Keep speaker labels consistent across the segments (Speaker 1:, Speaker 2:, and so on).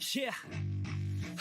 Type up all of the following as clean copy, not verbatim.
Speaker 1: Yeah.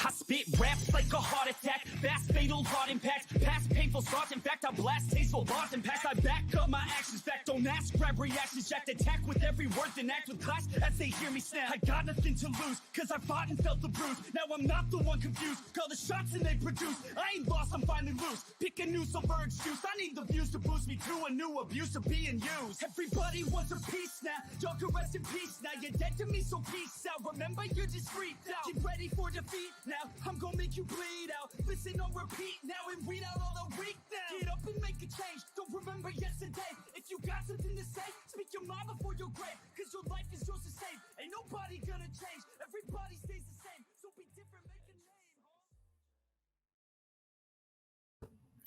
Speaker 1: I spit raps like a heart attack, fast fatal heart impact, past painful scars. In fact, I blast tasteful bars and packs. I back up my actions, fact don't ask, grab reactions, jacked attack with every word, then act with class as they hear me snap. I got nothing to lose, cause I fought and felt the bruise. Now I'm not the one confused, call the shots and they produce. I ain't lost, I'm finally loose. Pick a new silver excuse, I need the views to boost me to a new abuse of being used. Everybody wants a piece now, y'all can rest in peace now. You're dead to me, so peace out. Remember, you're just freaked out. Get ready for defeat now, I'm gonna make you bleed out. Listen on repeat now and read out all the weak now. Get up and make a change, don't remember yesterday. If you got something to say, speak your mind before your grave. Cause your life is yours to save, ain't nobody gonna change. Everybody stays the same, so be different, make a name.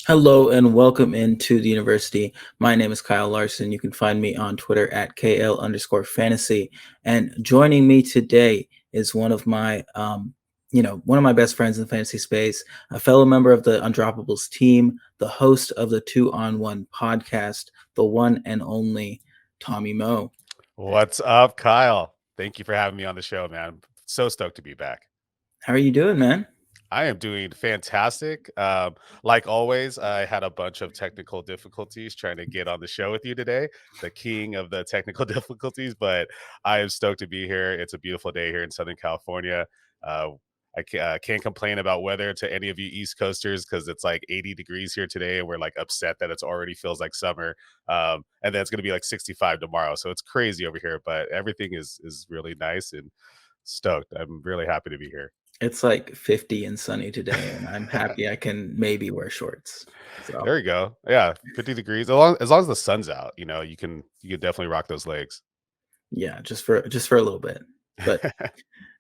Speaker 2: Hello and welcome into the university. My name is Kyle Larson. You can find me on Twitter at KL_fantasy. And joining me today is one of my best friends in the fantasy space, a fellow member of the Undroppables team, the host of the 2-on-1 podcast, the one and only Tommy Moe.
Speaker 3: What's up, Kyle? Thank you for having me on the show, man. So stoked to be back.
Speaker 2: How are you doing, man?
Speaker 3: I am doing fantastic. Like always, I had a bunch of technical difficulties trying to get on the show with you today, the king of the technical difficulties, but I am stoked to be here. It's a beautiful day here in Southern California. I can't complain about weather to any of you East Coasters because it's like 80 degrees here today, and we're like upset that it's already feels like summer. And then it's going to be like 65 tomorrow. So it's crazy over here, but everything is really nice and stoked. I'm really happy to be here.
Speaker 2: It's like 50 and sunny today, and I'm happy I can maybe wear shorts. So.
Speaker 3: There you go. Yeah, 50 degrees. As long as the sun's out, you can definitely rock those legs.
Speaker 2: Yeah, just for a little bit. But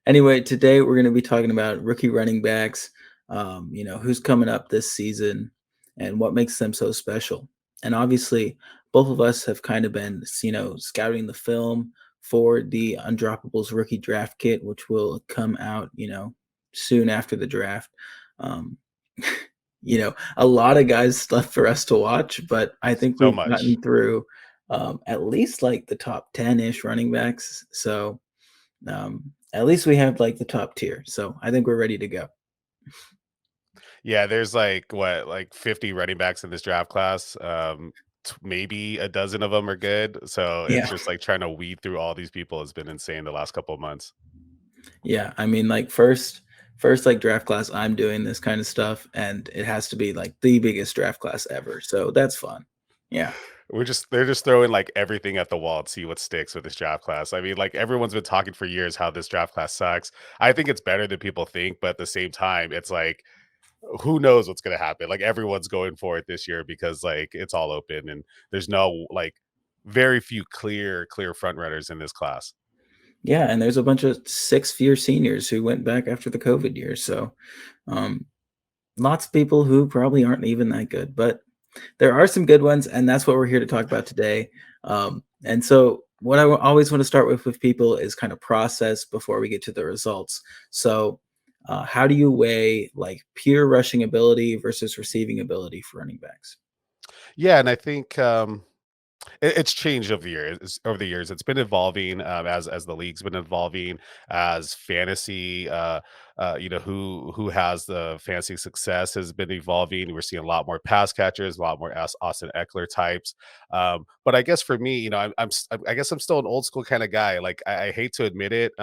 Speaker 2: anyway, today we're going to be talking about rookie running backs, who's coming up this season and what makes them so special. And obviously, both of us have kind of been, scouting the film for the Undroppables rookie draft kit, which will come out, soon after the draft. A lot of guys left for us to watch, but I think we've gotten through at least like the top 10-ish running backs. So at least we have like the top tier. So I think we're ready to go.
Speaker 3: Yeah, there's like 50 running backs in this draft class. Maybe a dozen of them are good. So it's just like trying to weed through all these people has been insane the last couple of months.
Speaker 2: Yeah, I mean, like first like draft class, I'm doing this kind of stuff, and it has to be like the biggest draft class ever. So that's fun. Yeah.
Speaker 3: They're just throwing like everything at the wall to see what sticks with this draft class. I mean, like everyone's been talking for years how this draft class sucks. I think it's better than people think, but at the same time, it's like who knows what's going to happen. Like everyone's going for it this year because like it's all open and there's no like very few clear front runners in this class.
Speaker 2: Yeah, and there's a bunch of 6th-year seniors who went back after the COVID year. So lots of people who probably aren't even that good, but there are some good ones, and that's what we're here to talk about today. And so what I always want to start with people is kind of process before we get to the results. So how do you weigh like pure rushing ability versus receiving ability for running backs?
Speaker 3: Yeah, and I think it's changed over the years. It's been evolving as the league's been evolving, as fantasy. Who has the fantasy success has been evolving. We're seeing a lot more pass catchers, a lot more Austin Eckler types. But I guess for me, I guess I'm still an old school kind of guy. Like I hate to admit it.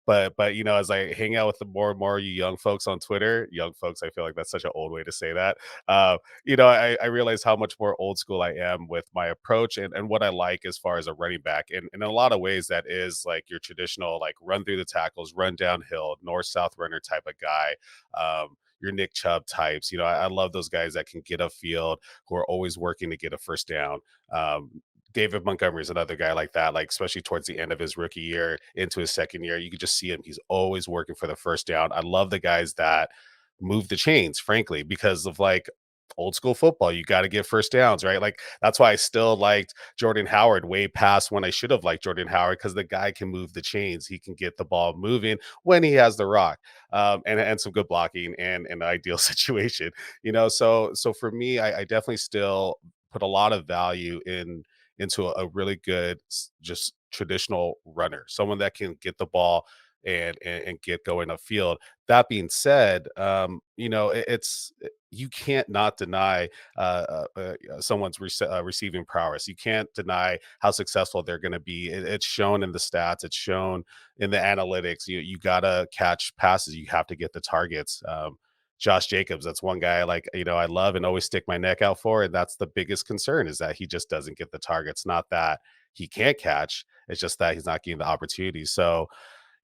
Speaker 3: But as I hang out with the more and more you young folks on Twitter, I feel like that's such an old way to say that. I realize how much more old school I am with my approach and what I like as far as a running back. And in a lot of ways, that is like your traditional, like run through the tackles, run downhill, north-south runner type of guy. Your Nick Chubb types. I love those guys that can get upfield, who are always working to get a first down. David Montgomery is another guy like that, like especially towards the end of his rookie year into his second year. You could just see him. He's always working for the first down. I love the guys that move the chains, frankly, because of like old school football. You got to get first downs, right? Like that's why I still liked Jordan Howard way past when I should have liked Jordan Howard, because the guy can move the chains. He can get the ball moving when he has the rock, and some good blocking and an ideal situation, So for me, I definitely still put a lot of value into a really good, just traditional runner, someone that can get the ball and get going upfield. That being said, you can't not deny someone's receiving prowess. You can't deny how successful they're going to be. It's shown in the stats. It's shown in the analytics. You gotta catch passes. You have to get the targets. Josh Jacobs, that's one guy I love and always stick my neck out for. And that's the biggest concern, is that he just doesn't get the targets. Not that he can't catch, it's just that he's not getting the opportunities. So,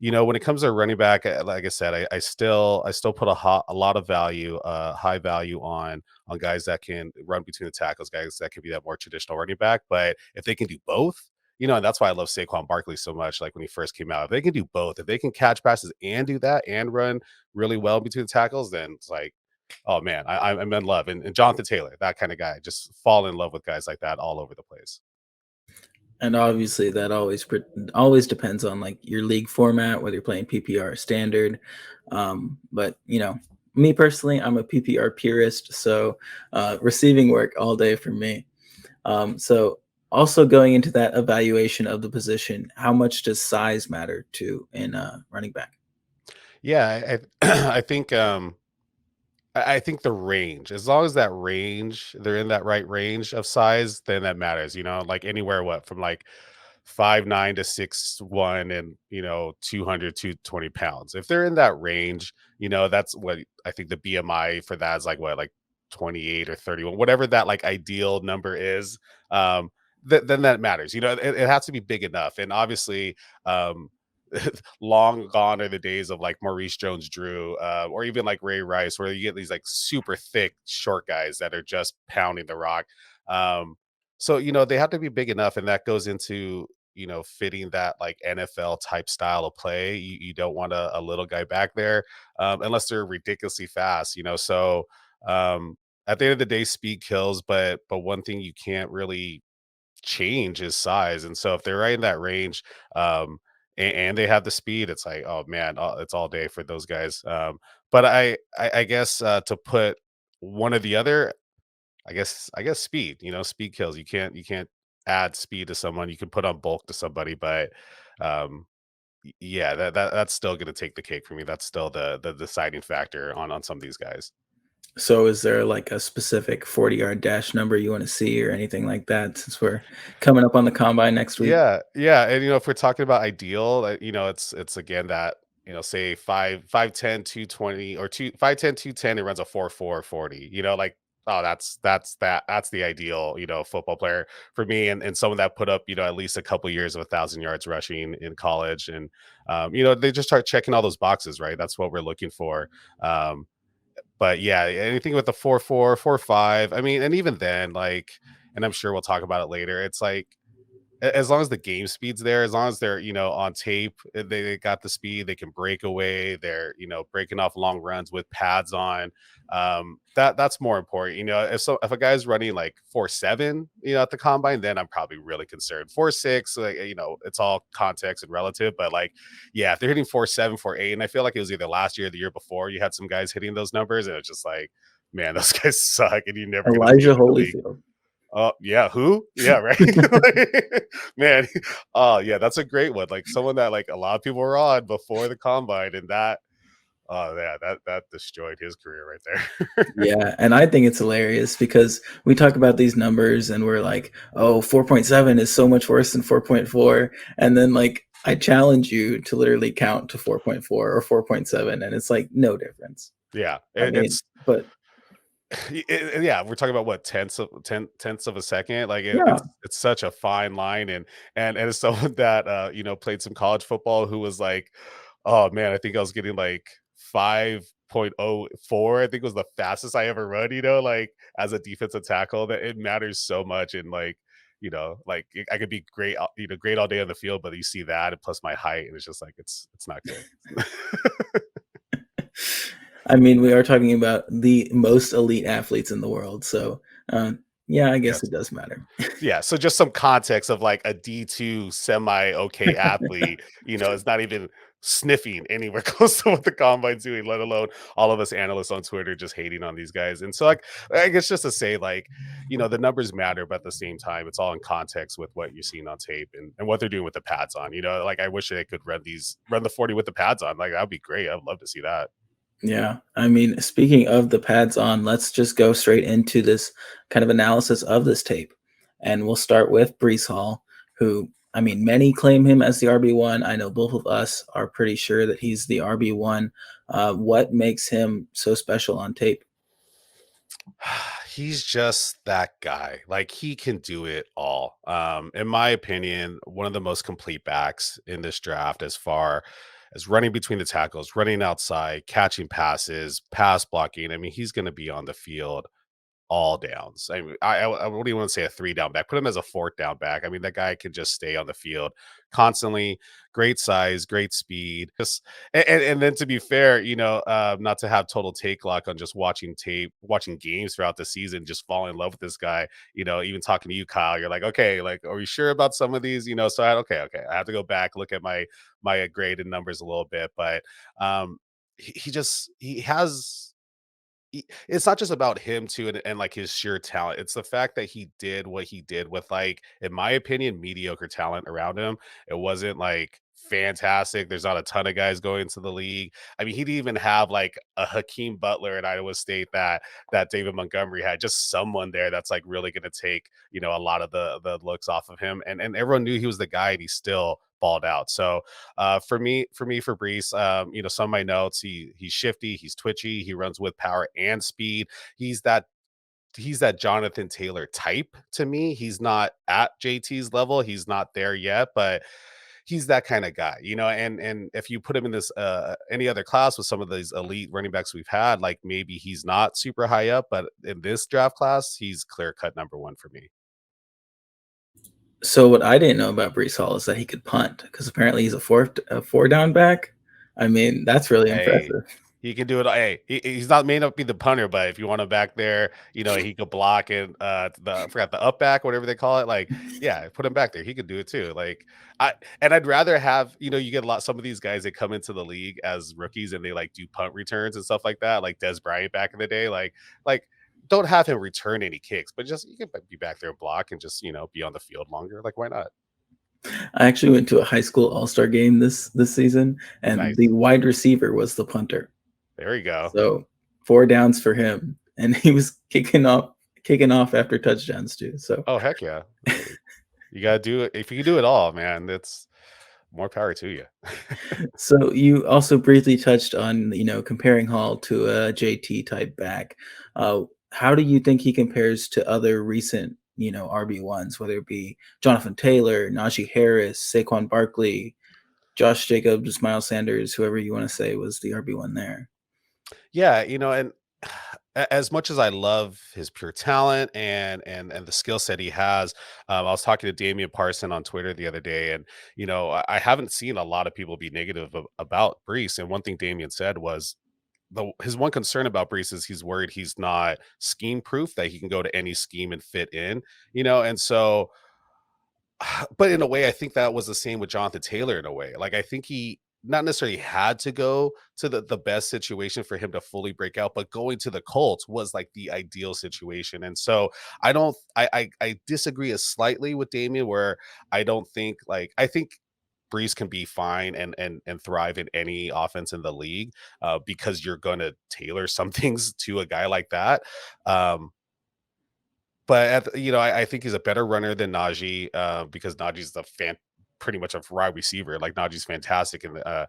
Speaker 3: when it comes to running back, like I said, I still put a lot of value, high value on guys that can run between the tackles, guys that can be that more traditional running back. But if they can do both, and that's why I love Saquon Barkley so much. Like when he first came out, if they can do both, if they can catch passes and do that and run really well between the tackles, then it's like, oh man, I'm in love. And Jonathan Taylor, that kind of guy, just fall in love with guys like that all over the place.
Speaker 2: And obviously, that always depends on like your league format, whether you're playing PPR or standard. But me personally, I'm a PPR purist, so receiving work all day for me. So also going into that evaluation of the position, how much does size matter to in running back?
Speaker 3: Yeah, I think I think the range, as long as that range, they're in that right range of size, then that matters. Like anywhere, what from like 5'9" to 6'1" and 200 to 20 pounds. If they're in that range, that's what I think the BMI for that is, like what, like 28 or 31, whatever that like ideal number is. Then that matters. It has to be big enough. And obviously, um long gone are the days of like Maurice Jones-Drew, or even like Ray Rice, where you get these like super thick, short guys that are just pounding the rock. So they have to be big enough, and that goes into fitting that like NFL type style of play. You don't want a little guy back there, unless they're ridiculously fast. So at the end of the day, speed kills, but one thing you can't really change his size. And so if they're right in that range, and they have the speed, it's like, oh man, it's all day for those guys. But I guess to put one or the other, I guess speed. Speed kills. You can't add speed to someone. You can put on bulk to somebody, but um, yeah, that's still going to take the cake for me. That's still the deciding factor on some of these guys.
Speaker 2: So is there like a specific 40-yard dash number you want to see or anything like that, since we're coming up on the combine next week?
Speaker 3: Yeah, yeah, and if we're talking about ideal, it's again that say 5'10", 220, or 5'10", 210, it runs a 4.4 40. Like, oh, that's the ideal football player for me, and someone that put up at least a couple years of 1,000 yards rushing in college, and they just start checking all those boxes, right? That's what we're looking for. But yeah, anything with the 4.4 4.5, I mean, and even then, like, and I'm sure we'll talk about it later. It's like, as long as the game speed's there, as long as they're on tape, they got the speed, they can break away, they're breaking off long runs with pads on. That's more important. If a guy's running like 4.7 at the combine, then I'm probably really concerned. 4.6, like, it's all context and relative, but like, yeah, if they're hitting 4.7 4.8, and I feel like it was either last year or the year before, you had some guys hitting those numbers, and it's just like, man, those guys suck, and you're never gonna see
Speaker 2: Elijah
Speaker 3: them in the league.
Speaker 2: Holyfield.
Speaker 3: Oh, yeah, who? Yeah, right? Man, oh, yeah, that's a great one, like, someone that, like, a lot of people were on before the combine, and that oh, yeah, that destroyed his career right there.
Speaker 2: Yeah, and I think it's hilarious because we talk about these numbers and we're like, oh, 4.7 is so much worse than 4.4. And then like I challenge you to literally count to 4.4 or 4.7, and it's like no difference.
Speaker 3: Yeah,
Speaker 2: I mean, but
Speaker 3: yeah, we're talking about what, tenths of a second. Like,
Speaker 2: yeah,
Speaker 3: it's such a fine line. And as someone that played some college football, who was like, oh man, I think I was getting like 5.04, I think was the fastest I ever run, like, as a defensive tackle. That it matters so much. And like, like, I could be great, great all day on the field, but you see that, and plus my height, and it's just like, it's not good.
Speaker 2: I mean, we are talking about the most elite athletes in the world. So, yeah, I guess
Speaker 3: Yes.
Speaker 2: it does matter.
Speaker 3: Yeah, so just some context of like a D2 semi okay athlete, is not even sniffing anywhere close to what the combine's doing, let alone all of us analysts on Twitter just hating on these guys. And so, like, I guess just to say, like, the numbers matter, but at the same time, it's all in context with what you're seeing on tape and what they're doing with the pads on. Like I wish they could run the 40 with the pads on. Like that'd be great. I'd love to see that.
Speaker 2: Yeah. I mean, speaking of the pads on, let's just go straight into this kind of analysis of this tape. And we'll start with Brees Hall, who, I mean, many claim him as the RB1. I know both of us are pretty sure that he's the RB1. What makes him so special on tape?
Speaker 3: He's just that guy. Like he can do it all. In my opinion, one of the most complete backs in this draft as far as running between the tackles, running outside, catching passes, pass blocking. I mean, he's going to be on the field all downs. I mean, I wouldn't even want to say a 3 down back. Put him as a 4th down back. I mean, that guy can just stay on the field constantly. Great size, great speed. Just and then to be fair, not to have total take lock on just watching tape, watching games throughout the season, just fall in love with this guy. Even talking to you, Kyle, you're like, okay, like, are we sure about some of these? So okay, I have to go back look at my graded numbers a little bit, but he has it's not just about him too and like his sheer talent. It's the fact that he did what he did with like, in my opinion, mediocre talent around him. It wasn't like fantastic. There's not a ton of guys going to the league. I mean, he didn't even have like a Hakeem Butler at Iowa State that David Montgomery had. Just someone there that's like really going to take a lot of the looks off of him. And everyone knew he was the guy, and he still balled out. So for Brees, some of my notes, he's shifty, he's twitchy, he runs with power and speed. He's that Jonathan Taylor type to me. He's not at JT's level. He's not there yet, but he's that kind of guy, and if you put him in this any other class with some of these elite running backs we've had, like maybe he's not super high up, but in this draft class, he's clear cut number 1 for me.
Speaker 2: So what I didn't know about Brees Hall is that he could punt, because apparently he's a 4 down back. I mean, that's really
Speaker 3: Hey,
Speaker 2: impressive.
Speaker 3: he can do it. Hey, he's not may not be the punter, but if you want him back there, he could block and I forgot the up back, whatever they call it. Like, yeah, put him back there. He could do it too. Like, I'd rather have, you get some of these guys that come into the league as rookies and they like do punt returns and stuff like that, like Des Bryant back in the day. Like don't have him return any kicks, but just you can be back there and block and just be on the field longer. Like, why not?
Speaker 2: I actually went to a high school all-star game this season, and the
Speaker 3: Nice.
Speaker 2: wide receiver was the punter.
Speaker 3: There you go.
Speaker 2: So 4 downs for him, and he was kicking off after touchdowns too. So
Speaker 3: Oh, heck yeah. You gotta do it. If you can do it all, man, that's more power to you.
Speaker 2: so you also briefly touched on comparing Hall to a JT type back. How do you think he compares to other recent RB1s, whether it be Jonathan Taylor, Najee Harris, Saquon Barkley, Josh Jacobs, Miles Sanders, whoever you want to say was the RB1 there?
Speaker 3: Yeah, and as much as I love his pure talent and the skill set he has, I was talking to Damian Parson on Twitter the other day, and I haven't seen a lot of people be negative about Brees. And one thing Damian said was his one concern about Brees is he's worried he's not scheme proof, that he can go to any scheme and fit in, and so. But in a way, I think that was the same with Jonathan Taylor in a way. Like, I think he not necessarily had to go to the best situation for him to fully break out, but going to the Colts was like the ideal situation. And so I don't I disagree a slightly with Damian, where I think Brees can be fine and thrive in any offense in the league, because you're gonna tailor some things to a guy like that. Um, but I think he's a better runner than Najee, because Najee's pretty much a wide receiver. Like, Najee's fantastic in the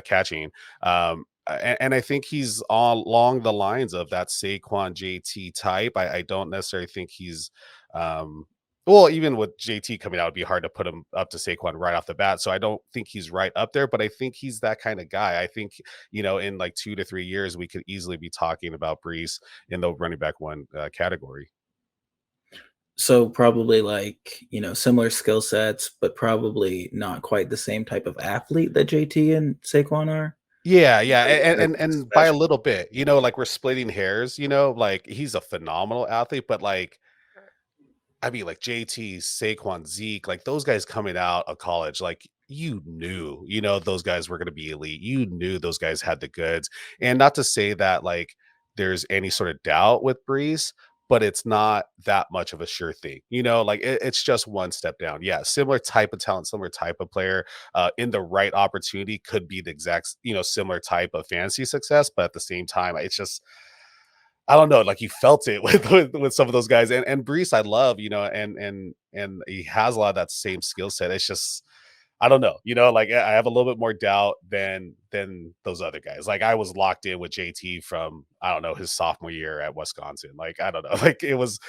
Speaker 3: catching. And I think he's all along the lines of that Saquon JT type. I don't necessarily think he's well, even with JT coming out, it'd be hard to put him up to Saquon right off the bat. So I don't think he's right up there, but I think he's that kind of guy. I think, in like 2 to 3 years, we could easily be talking about Brees in the running back 1 category.
Speaker 2: So probably like, similar skill sets, but probably not quite the same type of athlete that JT and Saquon are.
Speaker 3: Yeah, yeah,
Speaker 2: Like,
Speaker 3: and by a
Speaker 2: special.
Speaker 3: little bit, like we're splitting hairs, like he's a phenomenal athlete, but like, I mean, like JT, Saquon, Zeke, like those guys coming out of college, like those guys were going to be elite. You knew those guys had the goods, and not to say that like there's any sort of doubt with Brees, but it's not that much of a sure thing. Like it's just one step down. Yeah, similar type of talent, similar type of player, in the right opportunity could be the exact, similar type of fantasy success. But at the same time, it's just I don't know, like you felt it with some of those guys. And Brees, I love, and he has a lot of that same skill set. It's just I don't know, like I have a little bit more doubt than those other guys. Like I was locked in with JT from I don't know his sophomore year at Wisconsin. Like I don't know, like it was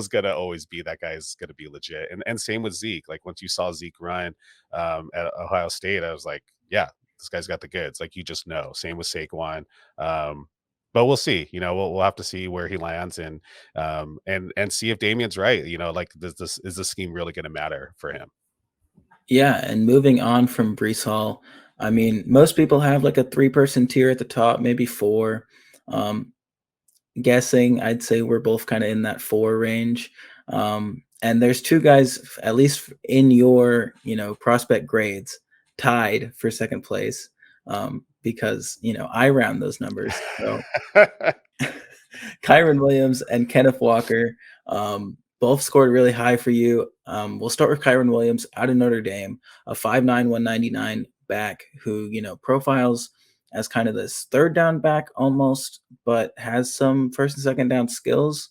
Speaker 3: gonna always be that guy's gonna be legit. And same with Zeke. Like once you saw Zeke run at Ohio State, I was like, yeah, this guy's got the goods. Like you just know. Same with Saquon. Um, but we'll see. We'll have to see where he lands and see if Damien's right. Like this is the scheme really going to matter for him?
Speaker 2: Yeah, and moving on from Brees Hall, I mean, most people have like a three-person tier at the top, maybe four. Um, Guessing, I'd say we're both kind of in that four range. And there's two guys, at least in your, prospect grades, tied for second place. Because, I round those numbers. So Kyron Williams and Kenneth Walker both scored really high for you. We'll start with Kyron Williams out of Notre Dame, a 5'9", 199 back who, profiles as kind of this third down back almost, but has some first and second down skills.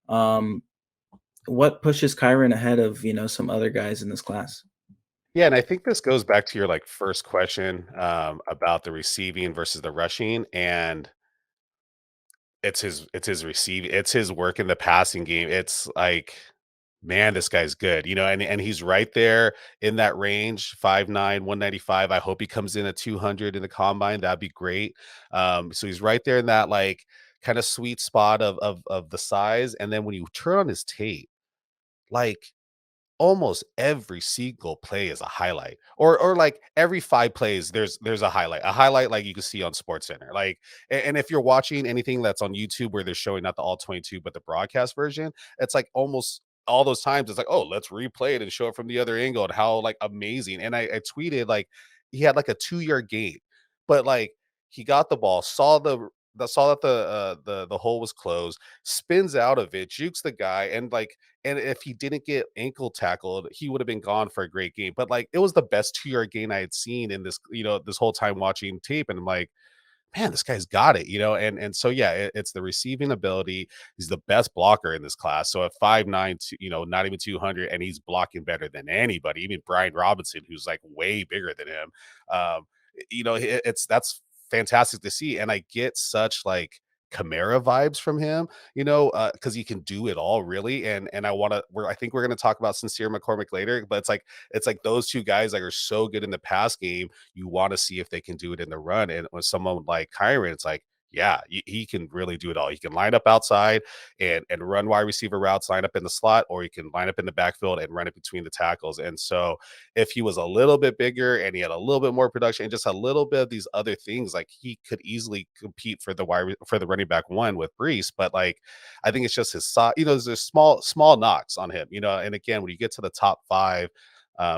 Speaker 2: What pushes Kyron ahead of, some other guys in this class?
Speaker 3: Yeah, and I think this goes back to your like first question about the receiving versus the rushing, and it's his receiving, it's his work in the passing game. It's like, man, this guy's good, and he's right there in that range, 5'9", 195. I hope he comes in at 200 in the combine. That'd be great. So he's right there in that like kind of sweet spot of the size. And then when you turn on his tape, like almost every single play is a highlight, or like every 5 plays there's a highlight like you can see on Sports Center. Like and if you're watching anything that's on YouTube where they're showing not the all 22 but the broadcast version, it's like almost all those times it's like, oh, let's replay it and show it from the other angle and how like amazing. And I tweeted like he had like a 2-yard gain, but like he got the ball, saw that the hole was closed, spins out of it, jukes the guy, and if he didn't get ankle tackled, he would have been gone for a great game. But like it was the best 2-yard gain I had seen in this, this whole time watching tape. And I'm like, man, this guy's got it, and so yeah, it's the receiving ability. He's the best blocker in this class. So at 5'9", not even 200, and he's blocking better than anybody, even Brian Robinson, who's like way bigger than him. Um, it's that's fantastic to see, and I get such like Kamara vibes from him, because he can do it all really. And I think we're gonna talk about Sincere McCormick later, but it's like those two guys like are so good in the pass game. You want to see if they can do it in the run. And with someone like Kyron, it's like, yeah, he can really do it all. He can line up outside and run wide receiver routes, line up in the slot, or he can line up in the backfield and run it between the tackles. And so if he was a little bit bigger and he had a little bit more production and just a little bit of these other things, like he could easily compete for the running back one with Brees. But like I think it's just his size, there's small knocks on him, and again, when you get to the top five,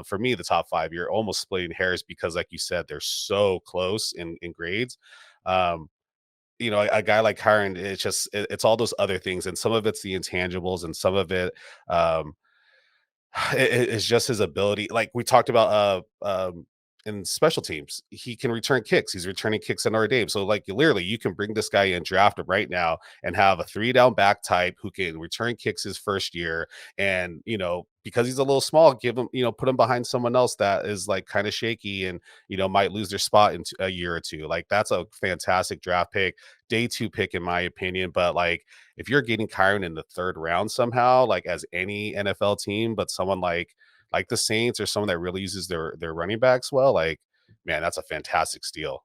Speaker 3: for me, the top five, you're almost splitting hairs because, like you said, they're so close in grades. Um, a guy like Kyron, it's all those other things, and some of it's the intangibles, and some of it, um, it's just his ability. Like we talked about, in special teams, he can return kicks. He's returning kicks in Notre Dame. So like literally, you can bring this guy in, draft him right now, and have a 3-down back type who can return kicks his first year. And because he's a little small, give him, put him behind someone else that is like kind of shaky and might lose their spot in a year or two. Like that's a fantastic draft pick, day 2 pick in my opinion. But like if you're getting Kyron in the 3rd round somehow, like as any NFL team, but someone like the Saints or someone that really uses their running backs well, like, man, that's a fantastic steal.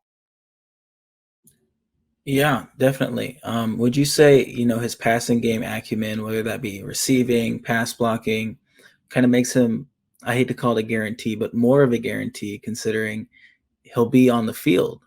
Speaker 2: Yeah, definitely. Would you say, his passing game acumen, whether that be receiving, pass blocking, kind of makes him, I hate to call it a guarantee, but more of a guarantee considering he'll be on the field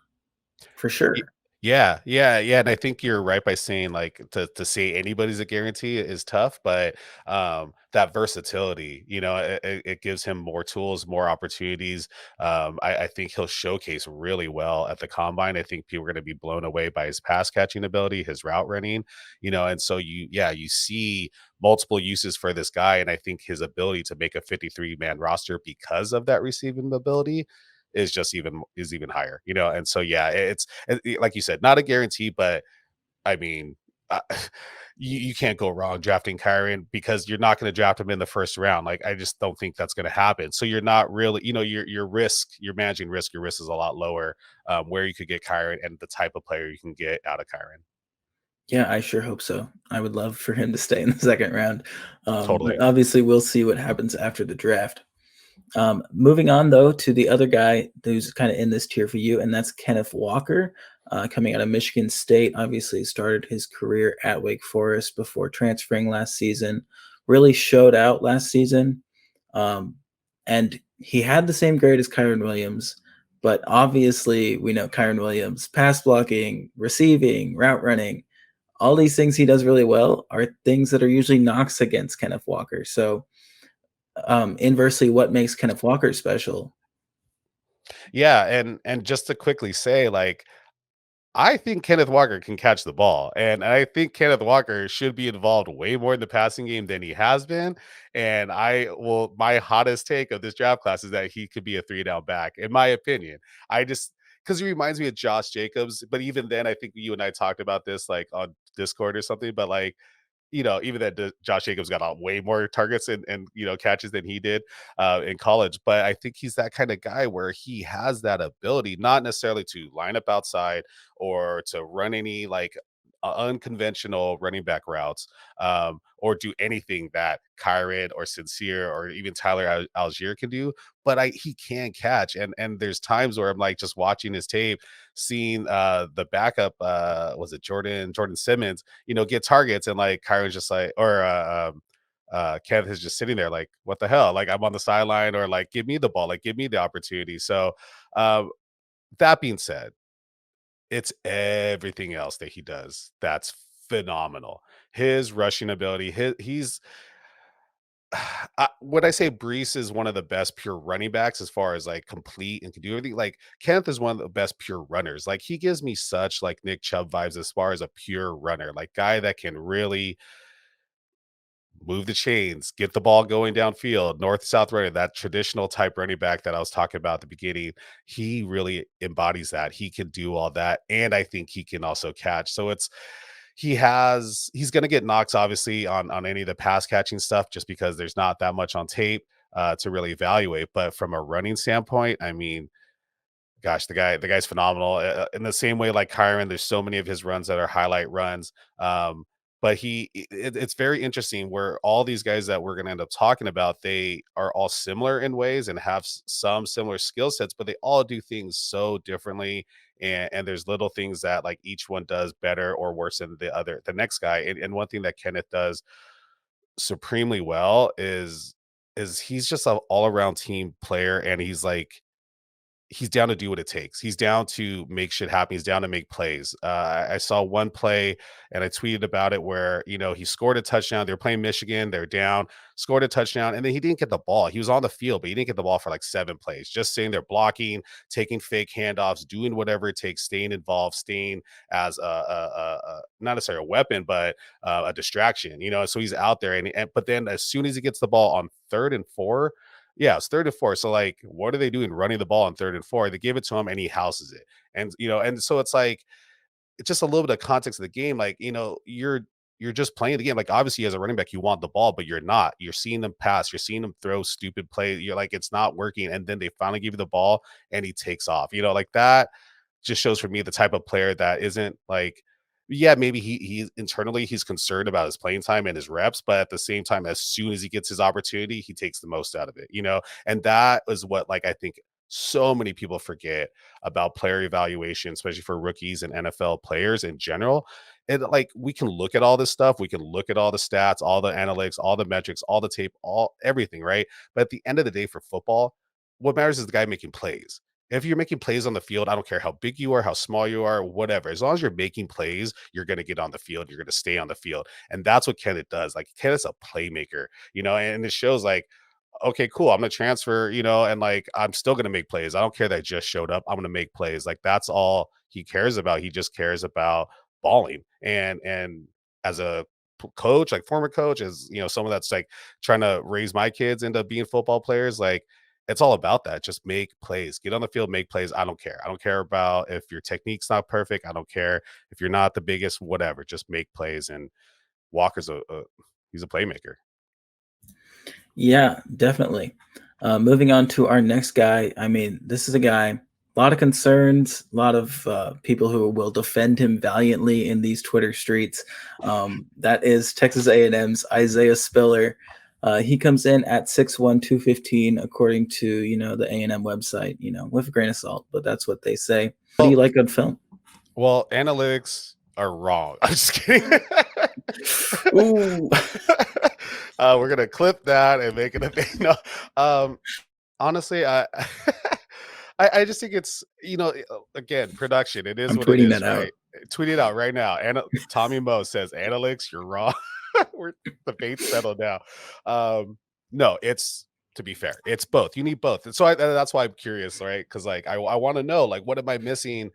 Speaker 2: for
Speaker 3: Y
Speaker 2: sure.
Speaker 3: Yeah, and I think you're right by saying, like, to say anybody's a guarantee is tough, but, that versatility, it gives him more tools, more opportunities. I think he'll showcase really well at the combine. I think people are gonna be blown away by his pass catching ability, his route running, and so you see multiple uses for this guy, and I think his ability to make a 53-man roster because of that receiving ability is even higher, and so, yeah, like you said, not a guarantee, but I mean, uh, you can't go wrong drafting Kyron because you're not going to draft him in the first round. Like, I just don't think that's going to happen. So you're not really, you're managing risk. Your risk is a lot lower, where you could get Kyron and the type of player you can get out of Kyron.
Speaker 2: Yeah, I sure hope so. I would love for him to stay in the second round. But
Speaker 3: Totally.
Speaker 2: obviously, we'll see what happens after the draft. Moving on, though, to the other guy who's kind of in this tier for you, and that's Kenneth Walker, coming out of Michigan State. Obviously, started his career at Wake Forest before transferring last season. Really showed out last season. Um, and he had the same grade as Kyron Williams, but obviously, we know Kyron Williams, pass blocking, receiving, route running, all these things he does really well are things that are usually knocks against Kenneth Walker. So, inversely, what makes Kenneth Walker special?
Speaker 3: Yeah, and just to quickly say, like, I think Kenneth Walker can catch the ball, and I think Kenneth Walker should be involved way more in the passing game than he has been. And my hottest take of this draft class is that he could be a 3 down back, in my opinion. I just because he reminds me of Josh Jacobs, but even then, I think you and I talked about this like on Discord or something. But like, even that Josh Jacobs got way more targets and catches than he did in college. But I think he's that kind of guy where he has that ability, not necessarily to line up outside or to run any like unconventional running back routes, or do anything that Kyron or Sincere or even Tyler Algiere can do. But he can catch, and there's times where I'm like just watching his tape, seeing the backup, was it Jordan Simmons, get targets, and like Kyron's just like, or Kenneth is just sitting there like, what the hell? Like, I'm on the sideline, or like, give me the ball, like, give me the opportunity. So, um, that being said, it's everything else that he does that's phenomenal. His rushing ability, he's when I say Brees is one of the best pure running backs as far as like complete and can do everything, like Kenneth is one of the best pure runners. Like, he gives me such like Nick Chubb vibes as far as a pure runner, like guy that can really move the chains, get the ball going downfield, north south running, that traditional type running back that I was talking about at the beginning. He really embodies that. He can do all that. And I think he can also catch. So he's going to get knocks obviously on any of the pass catching stuff just because there's not that much on tape to really evaluate. But from a running standpoint, I mean, gosh, the guy's phenomenal. In the same way, like Kyron, there's so many of his runs that are highlight runs. But it's very interesting where all these guys that we're going to end up talking about, they are all similar in ways and have some similar skill sets, but they all do things so differently. And there's little things that like each one does better or worse than the next guy. And one thing that Kenneth does supremely well is he's just an all around team player, and he's down to do what it takes. He's down to make shit happen. He's down to make plays. I saw one play and I tweeted about it where, he scored a touchdown. They were playing Michigan. They're down, scored a touchdown, and then he didn't get the ball. He was on the field, but he didn't get the ball for like 7 plays, just sitting there blocking, taking fake handoffs, doing whatever it takes, staying involved, staying as not necessarily a weapon, but a distraction, so he's out there. But then as soon as he gets the ball on 3rd and 4, yeah, it's 3rd and 4. So, like, what are they doing running the ball on 3rd and 4? They give it to him and he houses it. And so it's like, it's just a little bit of context of the game. Like, you're just playing the game. Like, obviously, as a running back, you want the ball, but you're not. You're seeing them pass, you're seeing them throw stupid plays. You're like, it's not working. And then they finally give you the ball and he takes off. Like that just shows for me the type of player that isn't like, yeah, maybe he internally he's concerned about his playing time and his reps, but at the same time, as soon as he gets his opportunity, he takes the most out of it. And that is what, like, I think so many people forget about player evaluation, especially for rookies and NFL players in general. And like, we can look at all this stuff, we can look at all the stats, all the analytics, all the metrics, all the tape, all everything, right? But at the end of the day, for football, what matters is the guy making plays. if you're making plays on the field, I don't care how big you are, how small you are, whatever. As long as you're making plays, you're going to get on the field. You're going to stay on the field. And that's what Kenneth does. Like Kenneth's a playmaker, and it shows like, okay, cool. I'm going to transfer, and like, I'm still going to make plays. I don't care that I just showed up. I'm going to make plays. Like that's all he cares about. He just cares about balling. And as a coach, like former coach, as someone that's like trying to raise my kids into being football players, like it's all about that. Just make plays, get on the field, make plays. I don't care. I don't care about if your technique's not perfect. I don't care if you're not the biggest, whatever. Just make plays. And Walker's he's a playmaker.
Speaker 2: Yeah, definitely. Moving on to our next guy. I mean, this is a guy, a lot of concerns, a lot of people who will defend him valiantly in these Twitter streets. That is Texas A&M's Isaiah Spiller. He comes in at 6'1", 215, according to, the A&M website, with a grain of salt, but that's what they say. What do you like on film?
Speaker 3: Well, analytics are wrong. I'm just kidding.
Speaker 2: Ooh.
Speaker 3: We're gonna clip that and make it a thing. No, honestly, I just think it's again, production. It is
Speaker 2: I'm
Speaker 3: what it
Speaker 2: tweeting
Speaker 3: is,
Speaker 2: that out.
Speaker 3: right? Tweet it out right now. And Tommy Moe says, "Analytics, you're wrong." The fate's settled now. No, it's to be fair, it's both. You need both, and so that's why I'm curious, right? Because like I want to know, like, what am I missing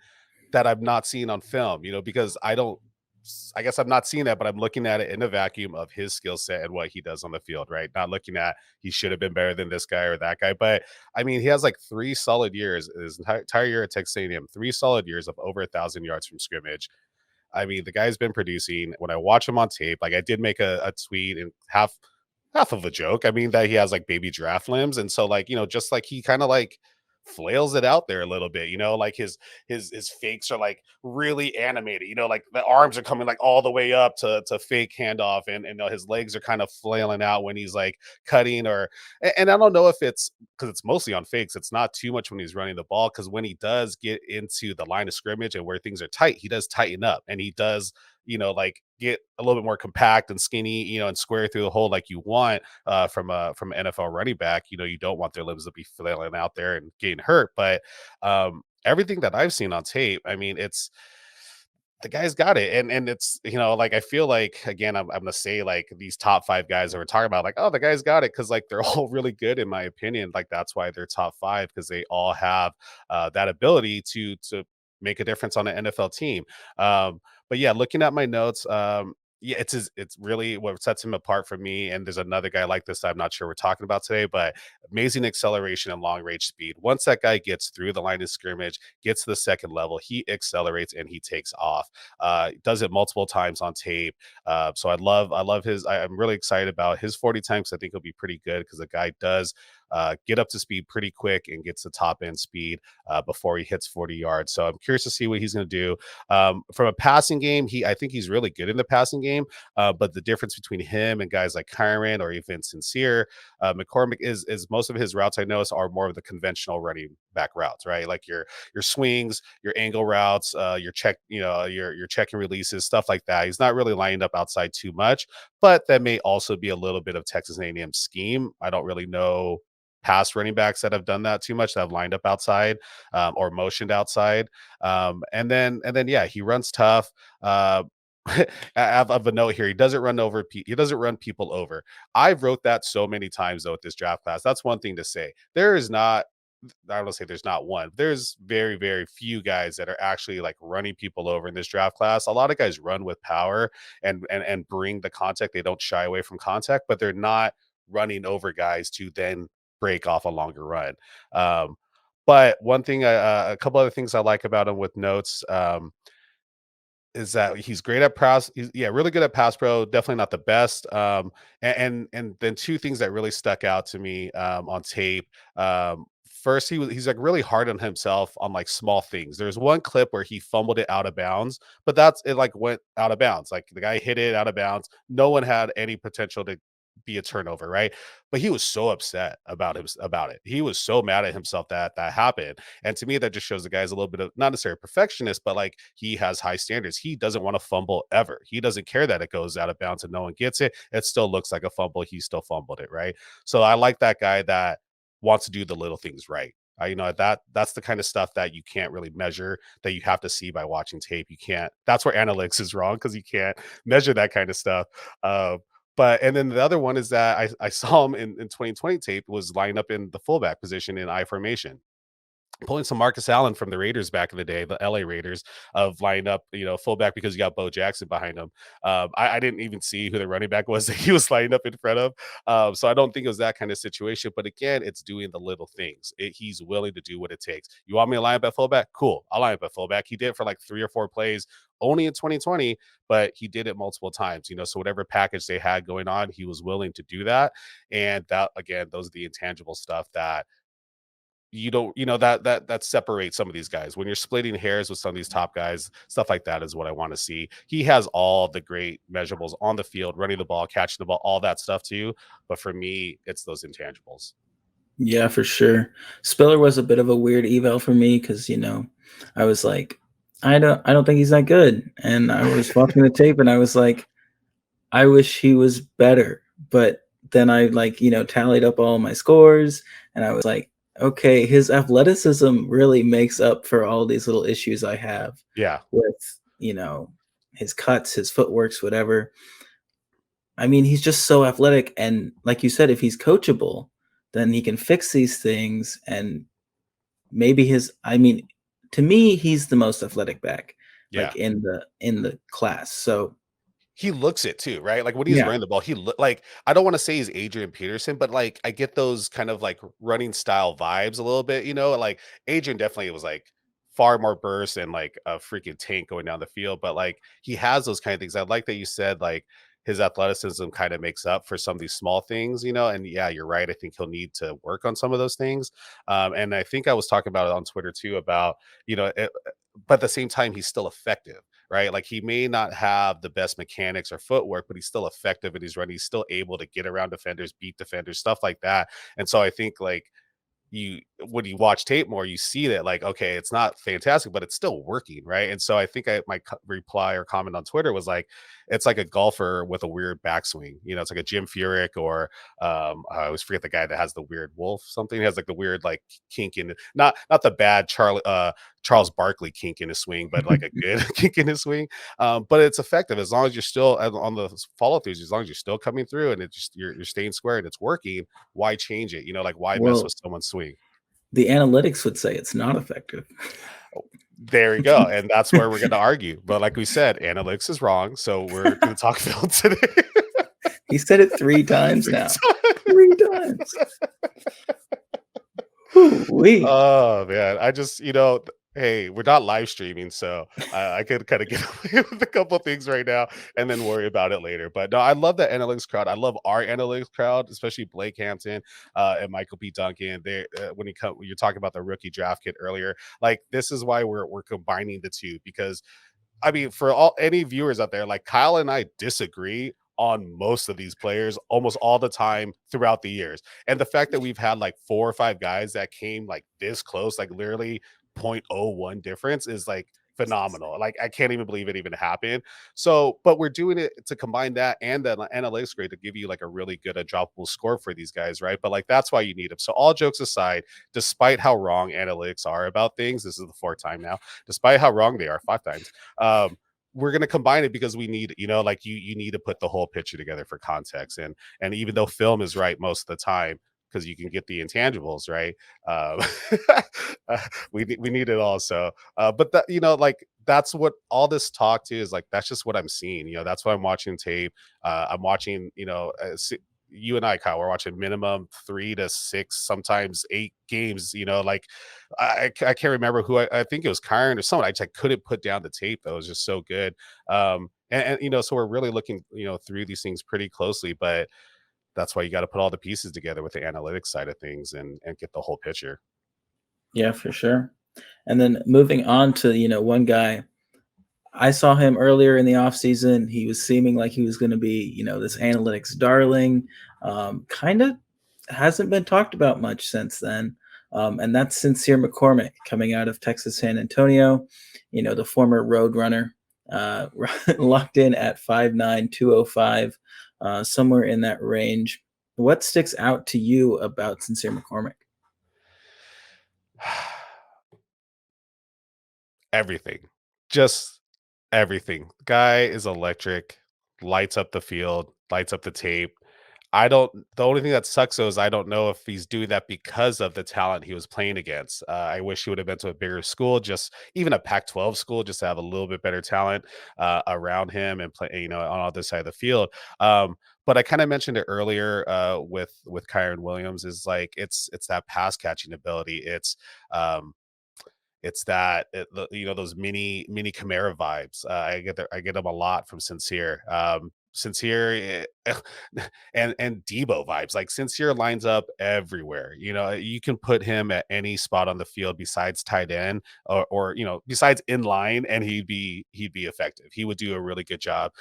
Speaker 3: that I've not seen on film? Because I guess I'm not seeing that, but I'm looking at it in a vacuum of his skill set and what he does on the field, right? Not looking at he should have been better than this guy or that guy. But I mean, he has like 3 solid years, his entire year at Texas A&M, 3 solid years of over 1,000 yards from scrimmage. I mean, the guy's been producing. When I watch him on tape, like I did make a tweet and half of a joke. I mean, that he has like baby giraffe limbs. And so like, just like he kind of like flails it out there a little bit, like his fakes are like really animated, like the arms are coming like all the way up to fake handoff, and his legs are kind of flailing out when he's like cutting, and I don't know if it's because it's mostly on fakes. It's not too much when he's running the ball, because when he does get into the line of scrimmage and where things are tight, he does tighten up, and he does like get a little bit more compact and skinny, and square through the hole like you want from an NFL running back. You don't want their limbs to be flailing out there and getting hurt. But everything that I've seen on tape, I mean, it's the guy's got it. And it's, like, I feel like, again, I'm gonna say like these top 5 guys that we're talking about, like, oh, the guy's got it, because like they're all really good in my opinion. Like that's why they're top 5, because they all have that ability to make a difference on an NFL team. But yeah, looking at my notes, yeah, it's really what sets him apart from me. And there's another guy like this that I'm not sure we're talking about today, but amazing acceleration and long range speed. Once that guy gets through the line of scrimmage, gets to the second level, he accelerates and he takes off. Does it multiple times on tape. So I love his. I'm really excited about his 40 times. I think he'll be pretty good, because the guy does get up to speed pretty quick and gets the top end speed before he hits 40 yards. So I'm curious to see what he's going to do. From a passing game, I think he's really good in the passing game. But the difference between him and guys like Kyron or even Sincere, McCormick is most of his routes I notice are more of the conventional running back routes, right? Like your swings, your angle routes, your check, your check and releases, stuff like that. He's not really lined up outside too much, but that may also be a little bit of Texas A&M scheme. I don't really know past running backs that have done that too much, that have lined up outside or motioned outside. And then yeah, he runs tough. I have a note here. He doesn't run over. He doesn't run people over. I've wrote that so many times though with this draft class. That's one thing to say. There is not. I don't say there's not one. There's very, very few guys that are actually like running people over in this draft class. A lot of guys run with power and bring the contact. They don't shy away from contact, but they're not running over guys to then break off a longer run. But one thing, a couple other things I like about him with notes. Is that he's great at pass. He's really good at pass pro. Definitely not the best. And then 2 things that really stuck out to me on tape. First, he's like really hard on himself on like small things. There's one clip where he fumbled it out of bounds, but it like went out of bounds. Like the guy hit it out of bounds. No one had any potential to be a turnover, right? But he was so upset about it. He was so mad at himself that happened. And to me, that just shows the guy's a little bit of not necessarily a perfectionist, but like he has high standards. He doesn't want to fumble ever. He doesn't care that it goes out of bounds and no one gets it. It still looks like a fumble. He still fumbled it, right? So I like that guy that wants to do the little things right. That's the kind of stuff that you can't really measure, that you have to see by watching tape. You can't. That's where analytics is wrong, because you can't measure that kind of stuff. But and then the other one is that I saw him in 2020 tape was lined up in the fullback position in I formation, pulling some Marcus Allen from the Raiders back in the day, the LA Raiders, of lining up, fullback, because you got Bo Jackson behind him. I didn't even see who the running back was that he was lining up in front of. So I don't think it was that kind of situation. But again, it's doing the little things. He's willing to do what it takes. You want me to line up at fullback? Cool. I'll line up at fullback. He did it for like 3 or 4 plays only in 2020, but he did it multiple times, so whatever package they had going on, he was willing to do that. And that, again, those are the intangible stuff that you don't that separates some of these guys. When you're splitting hairs with some of these top guys, stuff like that is what I want to see. He has all the great measurables on the field, running the ball, catching the ball, all that stuff too, but for me, it's those intangibles.
Speaker 2: Yeah, for sure. Spiller was a bit of a weird eval for me, because I was like, I don't think he's that good, and I was watching the tape and I was like, I wish he was better. But then I tallied up all my scores, and I was like, okay, his athleticism really makes up for all these little issues I have
Speaker 3: Yeah.
Speaker 2: with, his cuts, his footworks, whatever. I mean, he's just so athletic. And like you said, if he's coachable, then he can fix these things. And maybe to me, he's the most athletic back,
Speaker 3: Yeah.
Speaker 2: in the class. So
Speaker 3: He looks it too, right? Like when he's running the ball, he look like, I don't want to say he's Adrian Peterson, but like I get those kind of like running style vibes a little bit, like Adrian definitely was like far more burst and like a freaking tank going down the field. But like he has those kind of things. I like that you said like his athleticism kind of makes up for some of these small things, and yeah, you're right. I think he'll need to work on some of those things. And I think I was talking about it on Twitter too, about, but at the same time, he's still effective, right? Like he may not have the best mechanics or footwork, but he's still effective and he's running. He's still able to get around defenders, beat defenders, stuff like that. And so I think like when you watch tape more, you see that like, okay, it's not fantastic, but it's still working, right? And so I think my reply or comment on Twitter was like, it's like a golfer with a weird backswing. It's like a Jim Furyk, or I always forget the guy that has the weird wolf something. He has like the weird like kink in, not the bad Charles Barkley kink in his swing, but like a good kink in his swing. But it's effective as long as you're still on the follow throughs, as long as you're still coming through and it's just you're staying square and it's working. Why change it? Like why mess with someone's swing?
Speaker 2: The analytics would say it's not effective.
Speaker 3: There you go. And that's where we're going to argue. But like we said, analytics is wrong. So we're going to talk film today.
Speaker 2: He said it 3 times now. 3 times. Ooh-wee.
Speaker 3: Oh, man. I just, hey, we're not live streaming, so I could kind of get away with a couple of things right now and then worry about it later. But no, I love the analytics crowd. I love our analytics crowd, especially Blake Hampton and Michael B. Duncan. They when you're talking about the rookie draft kit earlier, like this is why we're combining the two, because I mean, for any viewers out there, like Kyle and I disagree on most of these players almost all the time throughout the years. And the fact that we've had like 4 or 5 guys that came like this close, like literally 0.01 difference, is like phenomenal. Like I can't even believe it even happened. So, but we're doing it to combine that and the analytics grade to give you like a really good undroppable score for these guys, right? But like that's why you need them. So all jokes aside, despite how wrong analytics are about things, this is the 4th time now, despite how wrong they are 5 times, we're going to combine it because we need, like you need to put the whole picture together for context. And even though film is right most of the time, because you can get the intangibles, right? We need it also. But that, like that's what all this talk to is like, that's just what I'm seeing. That's why I'm watching tape. I'm watching, you and I, Kyle, we're watching minimum 3 to 6, sometimes 8 games. Like I can't remember who I think it was Kyron or someone. I couldn't put down the tape. That was just so good. And so we're really looking, through these things pretty closely. But that's why you got to put all the pieces together with the analytics side of things and get the whole picture.
Speaker 2: Yeah, for sure. And then moving on to, one guy, I saw him earlier in the offseason. He was seeming like he was going to be, this analytics darling. Kind of hasn't been talked about much since then. And that's Sincere McCormick, coming out of Texas San Antonio, the former Roadrunner, locked in at 5'9", 205, somewhere in that range. What sticks out to you about Sincere McCormick?
Speaker 3: Everything. Just everything. Guy is electric, lights up the field, lights up the tape. I don't The only thing that sucks though is I don't know if he's doing that because of the talent he was playing against. I wish he would have been to a bigger school, just even a Pac-12 school, just to have a little bit better talent around him and play, on the other side of the field. But I kind of mentioned it earlier with Kyron Williams is like it's that pass catching ability. Um, it's that those mini Chimera vibes. I get them a lot from Sincere. Sincere and Debo vibes. Like Sincere lines up everywhere. You can put him at any spot on the field besides tight end or besides in line, and he'd be effective. He would do a really good job.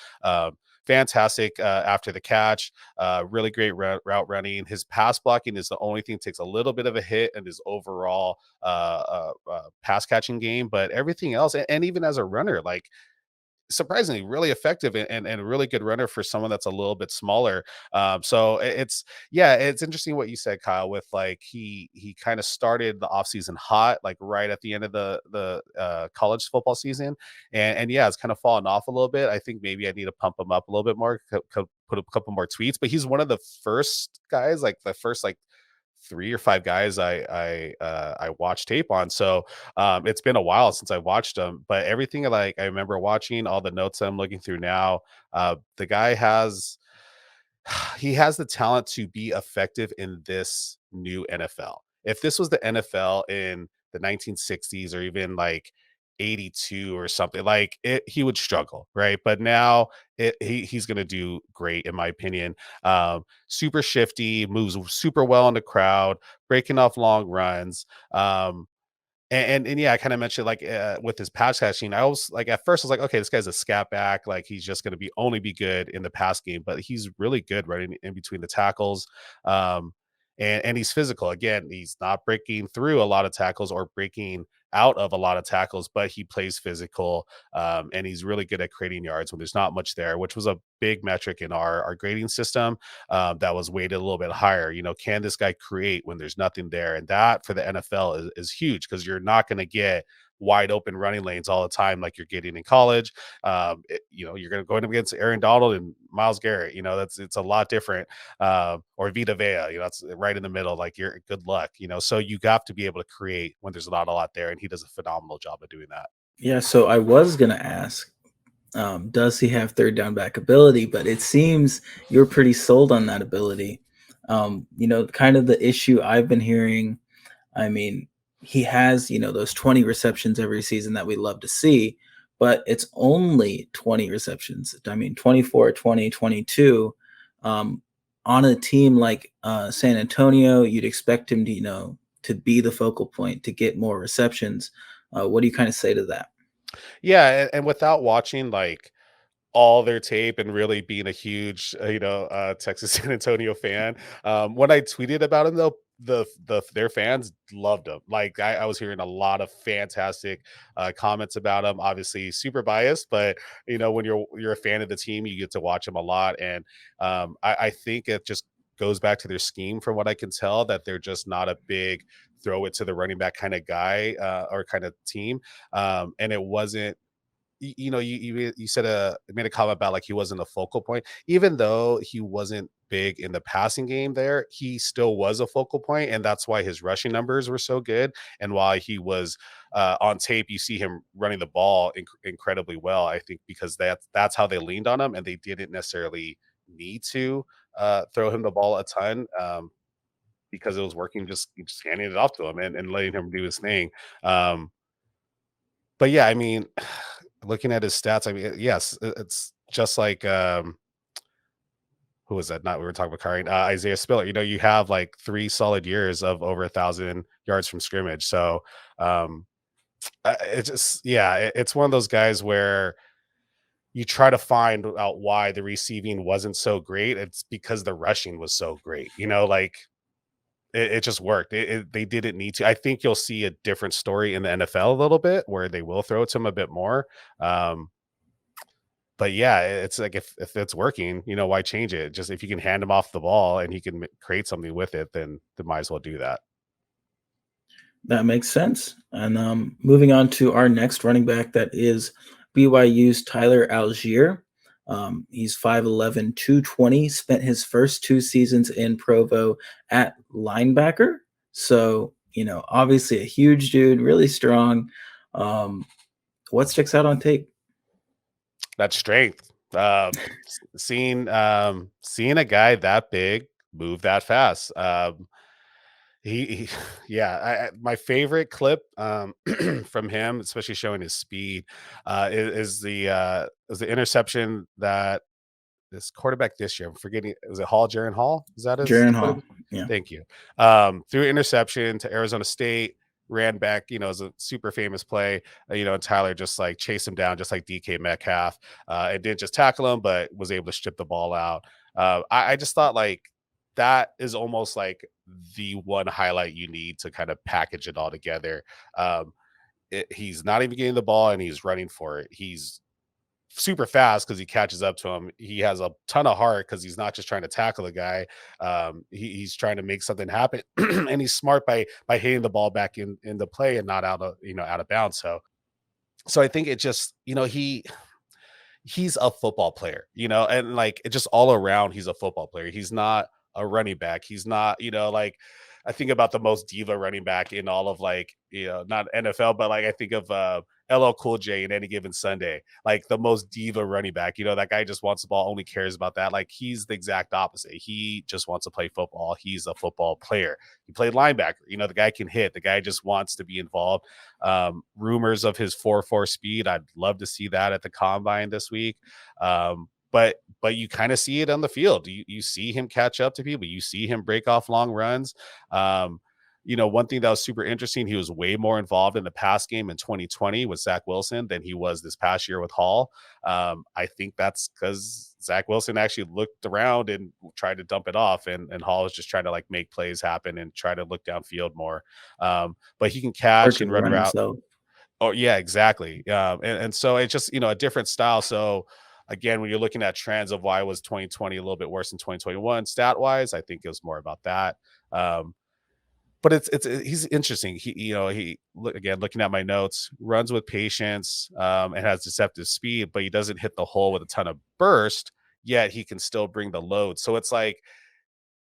Speaker 3: Fantastic after the catch. Really great route running. His pass blocking is the only thing that takes a little bit of a hit in his overall pass catching game, but everything else, and even as a runner, like surprisingly really effective and a really good runner for someone that's a little bit smaller. So it's interesting what you said, Kyle, with like he kind of started the offseason hot, like right at the end of the college football season, and yeah, it's kind of fallen off a little bit. I think maybe I need to pump him up a little bit more, put a couple more tweets, but he's one of the first guys, like the first like 3 or 5 guys I watched tape on. So it's been a while since I watched him, but everything like I remember watching, all the notes I'm looking through now, the guy has he has the talent to be effective in this new NFL. If this was the NFL in the 1960s or even like 82 or something, like he would struggle, right? But now he's going to do great, in my opinion. Super shifty, moves super well in the crowd, breaking off long runs. And yeah, I kind of mentioned like with his pass catching, I was like at first I was like, okay, this guy's a scat back, like he's just going to be only be good in the pass game, but he's really good running in between the tackles. Um, and he's physical. Again, he's not breaking through a lot of tackles or breaking out of a lot of tackles, but he plays physical, and he's really good at creating yards when there's not much there, which was a big metric in our grading system that was weighted a little bit higher. Can this guy create when there's nothing there? And that for the NFL is huge because you're not going to get wide open running lanes all the time like you're getting in college. You're going to go in against Aaron Donald and Miles Garrett. It's a lot different. Or Vita Vea, that's right in the middle. Like you're good luck. So you have to be able to create when there's not a lot there, and he does a phenomenal job of doing that.
Speaker 2: Yeah, so I was gonna ask, does he have third down back ability? But it seems you're pretty sold on that ability. Kind of the issue I've been hearing. I mean, he has, those 20 receptions every season that we love to see, but it's only 20 receptions. I mean, 24, 20, 22. On a team like San Antonio, you'd expect him to, to be the focal point, to get more receptions. What do you kind of say to that?
Speaker 3: Yeah, and without watching like all their tape and really being a huge, Texas San Antonio fan. When I tweeted about him though, their fans loved him. Like I was hearing a lot of fantastic comments about him. Obviously, super biased, but when you're a fan of the team, you get to watch him a lot. And I think it just goes back to their scheme, from what I can tell, that they're just not a big throw it to the running back kind of guy or kind of team. And it wasn't you said made a comment about like he wasn't a focal point. Even though he wasn't big in the passing game there, he still was a focal point, and that's why his rushing numbers were so good, and why he was on tape. You see him running the ball incredibly well, I think, because that's how they leaned on him, and they didn't necessarily need to throw him the ball a ton, because it was working, just handing it off to him and letting him do his thing. But yeah, I mean, looking at his stats, I mean, yes, it's just like who was that? Not we were talking about Kyrie, Isaiah Spiller. You have like 3 solid years of over 1,000 yards from scrimmage. So it just it's one of those guys where you try to find out why the receiving wasn't so great. It's because the rushing was so great. Like it just worked. They didn't need to. I think you'll see a different story in the NFL a little bit where they will throw it to him a bit more. But yeah, it's like if it's working, why change it? Just if you can hand him off the ball and he can create something with it, then they might as well do that.
Speaker 2: That makes sense. And moving on to our next running back, that is BYU's Tyler Algiere. He's 5'11", 220, spent his first 2 seasons in Provo at linebacker. So, obviously a huge dude, really strong. What sticks out on tape?
Speaker 3: That strength. Seeing a guy that big move that fast. He yeah, my favorite clip from him, especially showing his speed, is the interception that this quarterback this year, I'm forgetting, was it Jaron Hall? Is that his
Speaker 2: Jaron
Speaker 3: quarterback?
Speaker 2: Hall. Yeah.
Speaker 3: Thank you. Threw an interception to Arizona State, ran back, as a super famous play, and Tyler just like chased him down, just like DK Metcalf, and didn't just tackle him, but was able to strip the ball out. I just thought like that is almost like the one highlight you need to kind of package it all together. He's not even getting the ball and he's running for it. He's super fast because he catches up to him. He has a ton of heart because he's not just trying to tackle the guy. He's trying to make something happen, and he's smart by hitting the ball back in the play and not out of bounds. So I think it just he's a football player, and like it just all around, he's a football player. He's not a running back. He's not, like I think about the most diva running back in all of like, not NFL, but like I think of LL Cool J in Any Given Sunday, like the most diva running back. That guy just wants the ball, only cares about that. Like he's the exact opposite. He just wants to play football. He's a football player. He played linebacker. The guy can hit. The guy just wants to be involved. Rumors of his 4.4 speed. I'd love to see that at the combine this week. But you kind of see it on the field. You see him catch up to people. You see him break off long runs. One thing that was super interesting, he was way more involved in the pass game in 2020 with Zach Wilson than he was this past year with Hall. I think that's because Zach Wilson actually looked around and tried to dump it off, and Hall was just trying to like make plays happen and try to look downfield more. But he can catch and run around.
Speaker 2: Himself.
Speaker 3: Oh yeah, exactly. And so it's just, a different style. So again, when you're looking at trends of why was 2020 a little bit worse than 2021 stat wise, I think it was more about that. But he's interesting. Again, looking at my notes, runs with patience, and has deceptive speed, but he doesn't hit the hole with a ton of burst, yet he can still bring the load. So it's like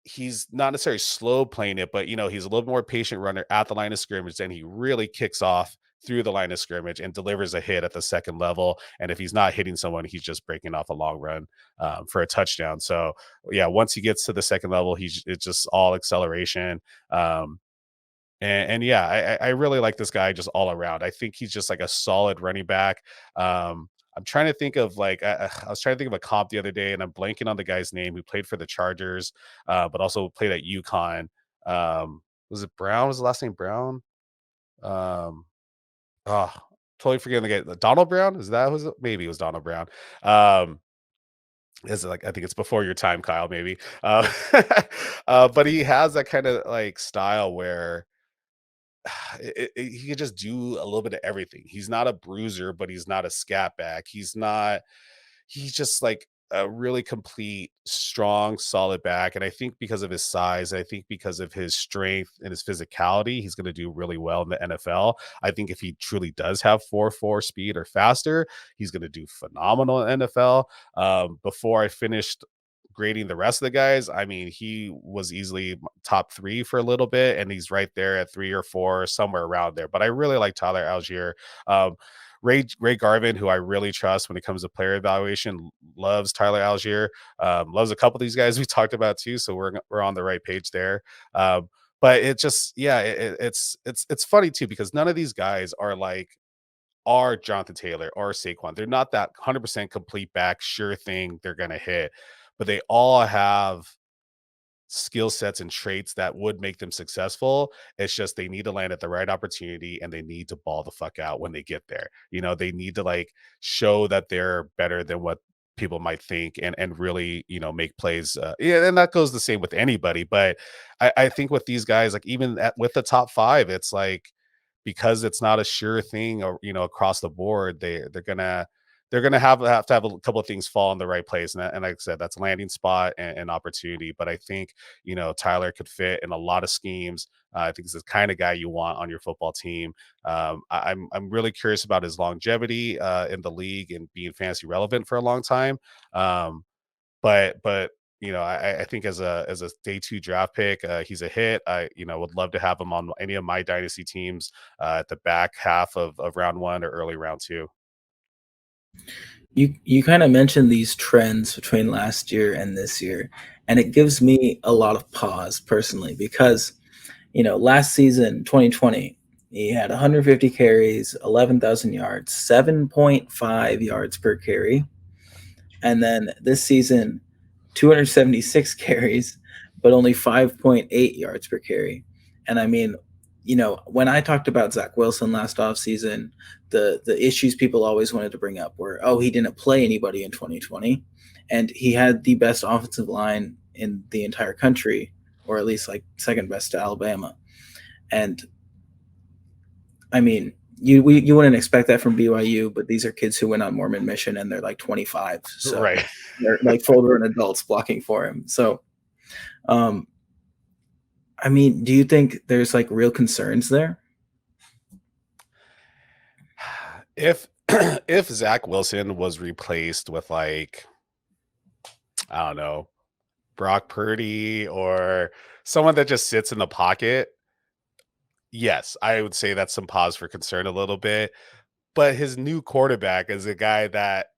Speaker 3: he's not necessarily slow playing it, but he's a little more patient runner at the line of scrimmage. Then he really kicks off through the line of scrimmage and delivers a hit at the second level. And if he's not hitting someone, he's just breaking off a long run for a touchdown. So yeah, once he gets to the second level, it's just all acceleration. And yeah, I really like this guy just all around. I think he's just like a solid running back. I'm trying to think of like I was trying to think of a comp the other day, and I'm blanking on the guy's name who played for the Chargers, but also played at UConn. Was it Brown? Was the last name Brown? Um, oh, totally forgetting the guy. Donald Brown? Is that was it? Maybe it was Donald Brown. Is it like I think it's before your time, Kyle? Maybe. But he has that kind of like style where he could just do a little bit of everything. He's not a bruiser, but he's not a scat back. He's just like a really complete, strong, solid back. And I think because of his size, I think because of his strength and his physicality, he's going to do really well in the NFL. I think if he truly does have 4.4 speed or faster, he's going to do phenomenal in NFL. Before I finished grading the rest of the guys, I mean, he was easily top 3 for a little bit, and he's right there at 3 or 4, somewhere around there. But I really like Tyler Algiere. Ray Garvin, who I really trust when it comes to player evaluation, loves Tyler Algiere. Loves a couple of these guys we talked about too, so we're on the right page there. But it just, yeah, it's funny too because none of these guys are Jonathan Taylor or Saquon. They're not that 100% complete back, sure thing they're going to hit, but they all have skill sets and traits that would make them successful. It's just they need to land at the right opportunity and they need to ball the fuck out when they get there. They need to like show that they're better than what people might think and really, make plays. Yeah, and that goes the same with anybody. But I think with these guys, like even with the top 5, it's like because it's not a sure thing or across the board, they're gonna they're going to have to have a couple of things fall in the right place. And like I said, that's landing spot and opportunity. But I think, Tyler could fit in a lot of schemes. I think he's the kind of guy you want on your football team. I'm really curious about his longevity in the league and being fantasy relevant for a long time. Um, but I think as a day two draft pick, he's a hit. I would love to have him on any of my dynasty teams at the back half of round one or early round two.
Speaker 2: You kind of mentioned these trends between last year and this year, and it gives me a lot of pause personally because last season 2020 he had 150 carries, 11,000 yards, 7.5 yards per carry, and then this season 276 carries, but only 5.8 yards per carry. And I mean, when I talked about Zach Wilson last offseason, the issues people always wanted to bring up were, oh, he didn't play anybody in 2020, and he had the best offensive line in the entire country, or at least like second best to Alabama. And I mean, you wouldn't expect that from BYU, but these are kids who went on Mormon mission and they're like 25, so
Speaker 3: Right.
Speaker 2: they're like full grown adults blocking for him. So, um, I mean, do you think there's like real concerns there?
Speaker 3: If if Zach Wilson was replaced with like, I don't know, Brock Purdy or someone that just sits in the pocket, yes, I would say that's some pause for concern a little bit. But his new quarterback is a guy that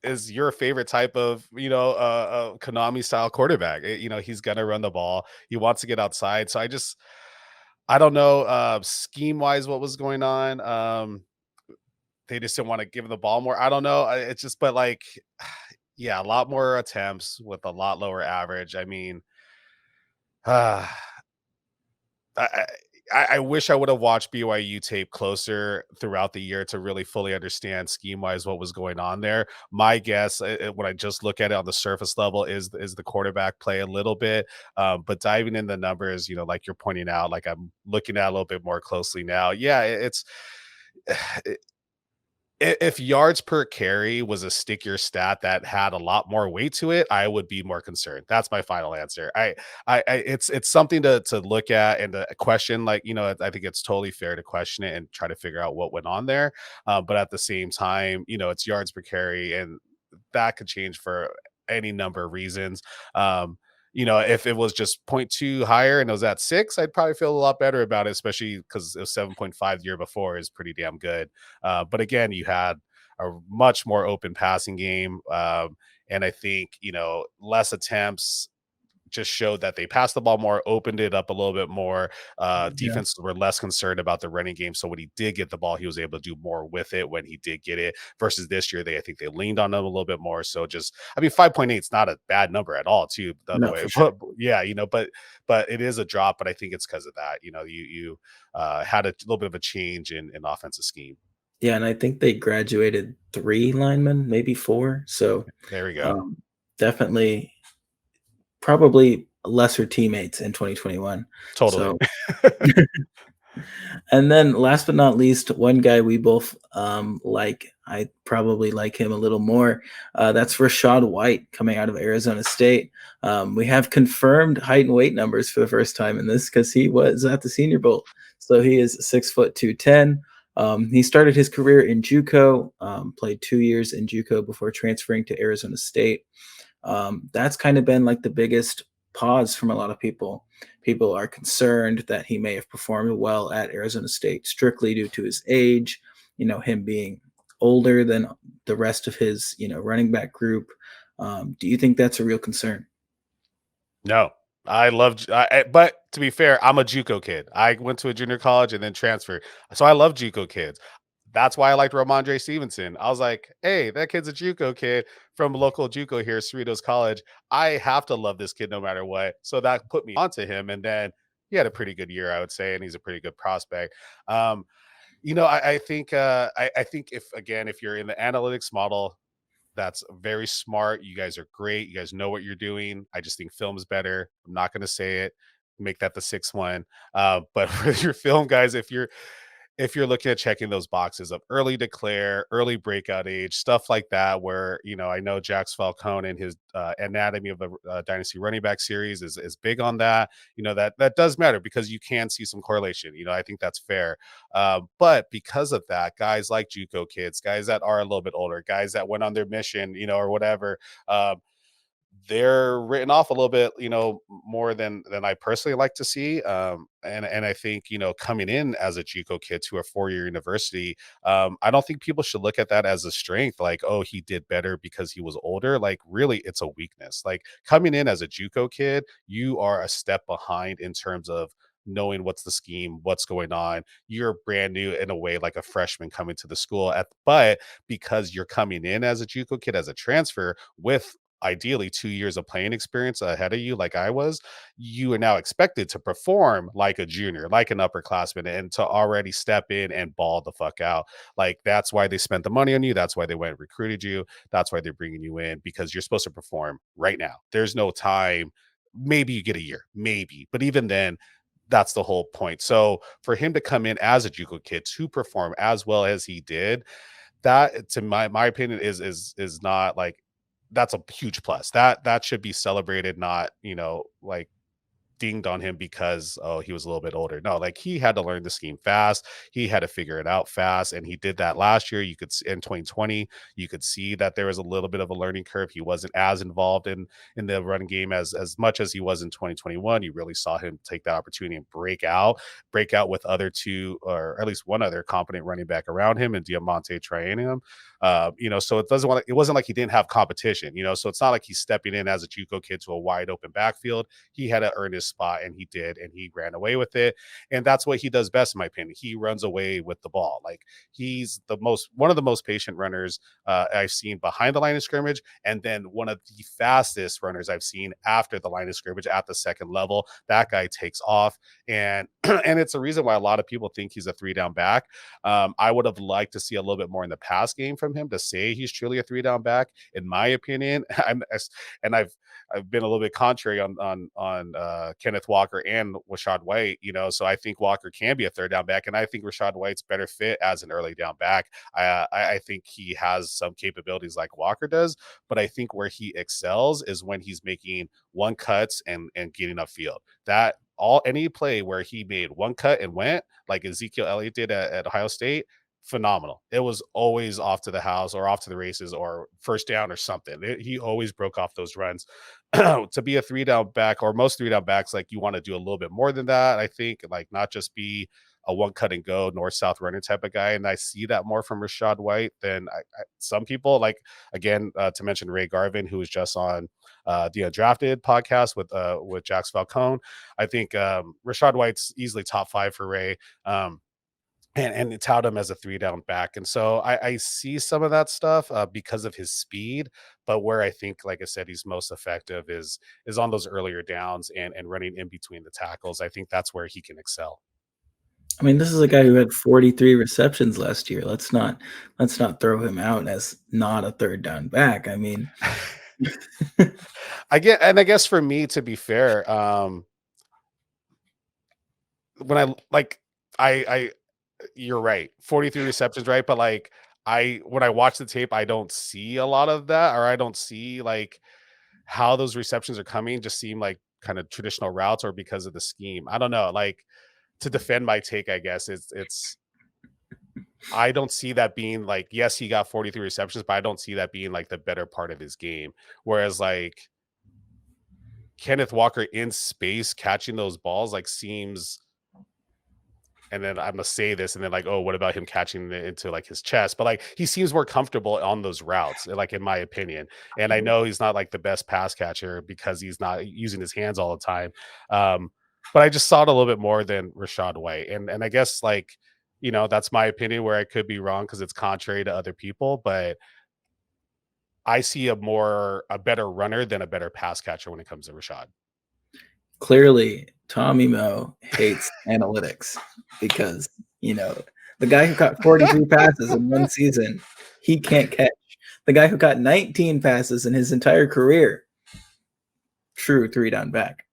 Speaker 3: is your favorite type of, Konami style quarterback. He's gonna run the ball. He wants to get outside. So I don't know scheme wise what was going on. They just didn't want to give him the ball more. I don't know. It's just, but like, yeah, a lot more attempts with a lot lower average. I mean, uh, I, I wish I would have watched BYU tape closer throughout the year to really fully understand scheme wise what was going on there. My guess, when I just look at it on the surface level, is the quarterback play a little bit, but diving in the numbers, like you're pointing out, like I'm looking at a little bit more closely now. Yeah, it's if yards per carry was a stickier stat that had a lot more weight to it, I would be more concerned. That's my final answer. It's something to look at and to question. Like, I think it's totally fair to question it and try to figure out what went on there. But at the same time, it's yards per carry, and that could change for any number of reasons. If it was just point 0.2 higher and it was at 6, I'd probably feel a lot better about it, especially because it was 7.5 the year before is pretty damn good. But again, you had a much more open passing game. And I think, less attempts just showed that they passed the ball more, opened it up a little bit more.
Speaker 2: Yeah,
Speaker 3: Defenses were less concerned about the running game. So when he did get the ball, he was able to do more with it when he did get it. Versus this year, I think they leaned on him a little bit more. So just, I mean, 5.8 is not a bad number at all, too, the other
Speaker 2: no,
Speaker 3: way.
Speaker 2: for sure.
Speaker 3: But yeah, but it is a drop. But I think it's because of that. You had a little bit of a change in offensive scheme.
Speaker 2: Yeah, and I think they graduated 3 linemen, maybe 4. So,
Speaker 3: There we go.
Speaker 2: um, definitely probably lesser teammates in 2021.
Speaker 3: Totally.
Speaker 2: So, and then last but not least, one guy we both like, I probably like him a little more. That's Rashad White coming out of Arizona State. We have confirmed height and weight numbers for the first time in this because he was at the Senior Bowl. So he is 6'2", 210. He started his career in JUCO, played 2 years in JUCO before transferring to Arizona State. That's kind of been like the biggest pause from a lot of people. People are concerned that he may have performed well at Arizona State strictly due to his age, him being older than the rest of his, running back group. Do you think that's a real concern?
Speaker 3: No, I love, but to be fair, I'm a JUCO kid. I went to a junior college and then transferred, so I love JUCO kids. That's why I liked Ramondre Stevenson. I was like, hey, that kid's a JUCO kid from local JUCO here, Cerritos College. I have to love this kid no matter what. So that put me onto him, and then he had a pretty good year, I would say, and he's a pretty good prospect. Um, I think I think if you're in the analytics model, that's very smart. You guys are great. You guys know what you're doing. I just think film is better. I'm not going to say it. Make that the sixth one. But for your film guys, if you're looking at checking those boxes of early declare, early breakout age, stuff like that, where, I know Jax Falcone and his Anatomy of a Dynasty Running Back series is big on that. That does matter because you can see some correlation. I think that's fair. But because of that, guys like JUCO kids, guys that are a little bit older, guys that went on their mission, or whatever, they're written off a little bit, more than I personally like to see. And I think, coming in as a JUCO kid to a 4-year university, I don't think people should look at that as a strength. Like, oh, he did better because he was older. Like, really, it's a weakness. Like, coming in as a JUCO kid, you are a step behind in terms of knowing what's the scheme, what's going on. You're brand new in a way, like a freshman coming to the school. But because you're coming in as a JUCO kid, as a transfer with ideally 2 years of playing experience ahead of you, like I was, you are now expected to perform like a junior, like an upperclassman, and to already step in and ball the fuck out. Like, that's why they spent the money on you. That's why they went and recruited you. That's why they're bringing you in, because you're supposed to perform right now. There's no time. Maybe you get a year, maybe, but even then, that's the whole point. So for him to come in as a JUCO kid to perform as well as he did, that, to my opinion, is not like, that's a huge plus. That should be celebrated, not, like, dinged on him because, oh, he was a little bit older. No, like, he had to learn the scheme fast. He had to figure it out fast, and he did that last year. You could in 2020, you could see that there was a little bit of a learning curve. He wasn't as involved in the running game as much as he was in 2021. You really saw him take that opportunity and break out with other two, or at least one other competent running back around him, and Diamante Trianium. So it wasn't like he didn't have competition, so it's not like he's stepping in as a JUCO kid to a wide open backfield. He had to earn his spot, and he did, and he ran away with it. And that's what he does best, in my opinion. He runs away with the ball. Like, he's one of the most patient runners I've seen behind the line of scrimmage, and then one of the fastest runners I've seen after the line of scrimmage at the second level. That guy takes off, and and it's a reason why a lot of people think he's a 3-down back. I would have liked to see a little bit more in the pass game from him to say he's truly a 3-down back, in my opinion. I've been a little bit contrary on Kenneth Walker and Rachaad White, so I think Walker can be a 3rd down back, and I think Rachaad White's better fit as an early down back. I think he has some capabilities like Walker does, but I think where he excels is when he's making one cuts and getting upfield. Any play where he made one cut and went, like Ezekiel Elliott did at Ohio State, phenomenal. It was always off to the house or off to the races or first down or something. He always broke off those runs. To be a 3-down back, or most 3-down backs, like, you want to do a little bit more than that. I think, like, not just be a one cut and go north-south runner type of guy. And I see that more from Rachaad White than some people. Like, again, to mention Ray Garvin, who was just on the Undrafted podcast with Jax Falcone. I think Rachaad White's easily top 5 for Ray. And tout him as a 3-down back. And so I see some of that stuff because of his speed, but where I think, like I said, he's most effective is on those earlier downs and running in between the tackles. I think that's where he can excel.
Speaker 2: I mean, this is a guy who had 43 receptions last year. Let's not throw him out as not a 3rd down back. I mean,
Speaker 3: I guess for me, to be fair, when I you're right, 43 receptions, right? But like, when I watch the tape, I don't see a lot of that, or I don't see like how those receptions are coming. Just seem like kind of traditional routes, or because of the scheme. I don't know. Like, to defend my take, I guess it's I don't see that being like, yes, he got 43 receptions, but I don't see that being like the better part of his game. Whereas like Kenneth Walker in space catching those balls, like, seems, and then I'm gonna say this, and then like, oh, what about him catching it into like his chest? But like, he seems more comfortable on those routes, like, in my opinion. And I know he's not like the best pass catcher because he's not using his hands all the time. But I just saw it a little bit more than Rachaad White. And I guess, like, that's my opinion, where I could be wrong because it's contrary to other people, but I see a better runner than a better pass catcher when it comes to Rachaad.
Speaker 2: Clearly, Tommy Moe hates analytics because, the guy who caught 43 passes in one season, he can't catch. The guy who caught 19 passes in his entire career, true 3-down back.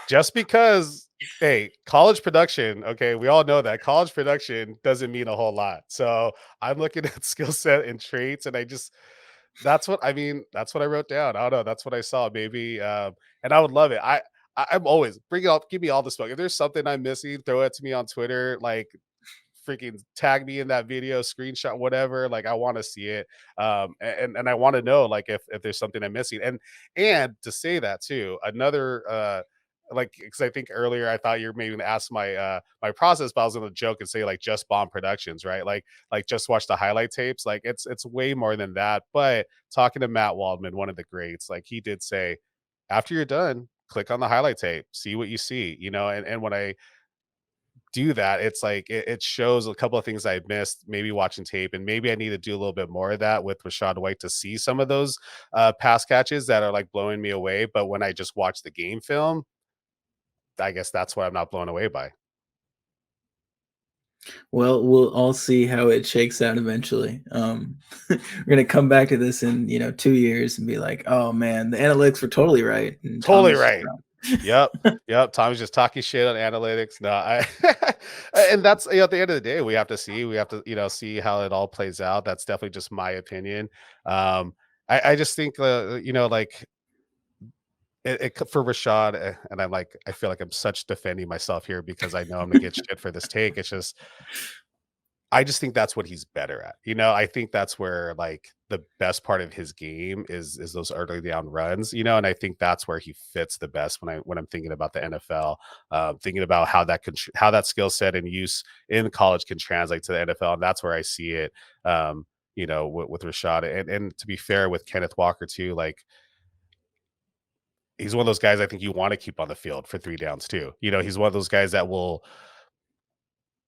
Speaker 3: Just because Hey, college production, okay, we all know that college production doesn't mean a whole lot. So I'm looking at skill set and traits, and that's what I mean. That's what I wrote down. I don't know. That's what I saw. Maybe, and I would love it. I'm always bring it up. Give me all the smoke. If there's something I'm missing, throw it to me on Twitter. Like freaking tag me in that video, screenshot, whatever. Like I want to see it, and I want to know like if there's something I'm missing, and to say that too. Another like because I think earlier I thought you were maybe gonna ask my my process, but I was gonna joke and say like just bomb productions, right? Like just watch the highlight tapes. Like it's way more than that. But talking to Matt Waldman, one of the greats, like he did say, after you're done, click on the highlight tape, see what you see, you know. And when I do that, it's like it shows a couple of things I missed, maybe watching tape, and maybe I need to do a little bit more of that with Rashad White to see some of those pass catches that are like blowing me away. But when I just watch the game film, I guess that's what I'm not blown away by.
Speaker 2: Well, we'll all see how it shakes out eventually. We're gonna come back to this in 2 years and be like, "Oh man, the analytics were totally right," and
Speaker 3: Totally
Speaker 2: Tommy's just
Speaker 3: right.
Speaker 2: wrong.
Speaker 3: Yep. Yep. Tommy's just talking shit on analytics. No, I and that's at the end of the day, we have to see. We have to, see how it all plays out. That's definitely just my opinion. I just think like for Rashad, and I'm like, I feel like I'm such defending myself here because I know I'm gonna get shit for this take. It's just I just think that's what he's better at. I think that's where like the best part of his game is those early down runs, and I think that's where he fits the best when I'm thinking about the NFL, thinking about how how that skill set and use in college can translate to the NFL, and that's where I see it. With Rashad, and to be fair with Kenneth Walker too, like he's one of those guys I think you want to keep on the field for 3 downs too. He's one of those guys that will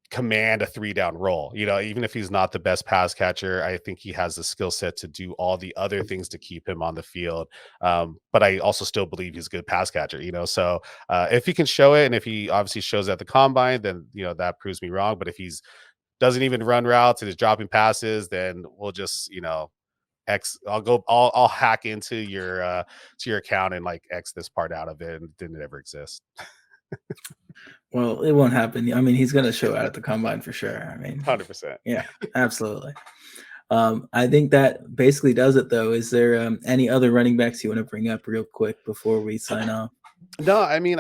Speaker 3: command a 3 down role. Even if he's not the best pass catcher, I think he has the skill set to do all the other things to keep him on the field. But I also still believe he's a good pass catcher. So if he can show it, and if he obviously shows at the combine, then that proves me wrong. But if he's doesn't even run routes and is dropping passes, then we'll just X I'll hack into your to your account and like X this part out of it, and it didn't ever exist.
Speaker 2: Well, it won't happen. I mean, he's gonna show out at the combine for sure. I mean,
Speaker 3: 100%.
Speaker 2: yeah, absolutely. I think that basically does it, though. Is there any other running backs you want to bring up real quick before we sign off?
Speaker 3: No, I mean,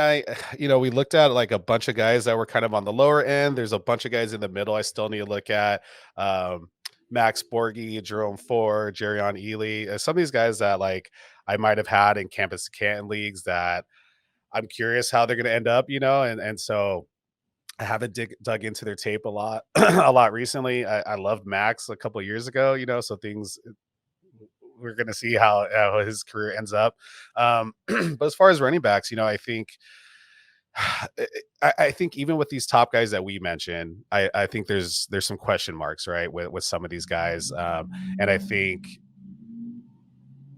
Speaker 3: we looked at like a bunch of guys that were kind of on the lower end. There's a bunch of guys in the middle I still need to look at. Max Borghi, Jerome Ford, Jerion Ely, some of these guys that like I might have had in campus Canton leagues that I'm curious how they're going to end up, and so I haven't dug into their tape a lot, a lot recently. I loved Max a couple of years ago, so things we're going to see how his career ends up. But as far as running backs, I think I think even with these top guys that we mentioned, I think there's some question marks, right, with some of these guys, and I think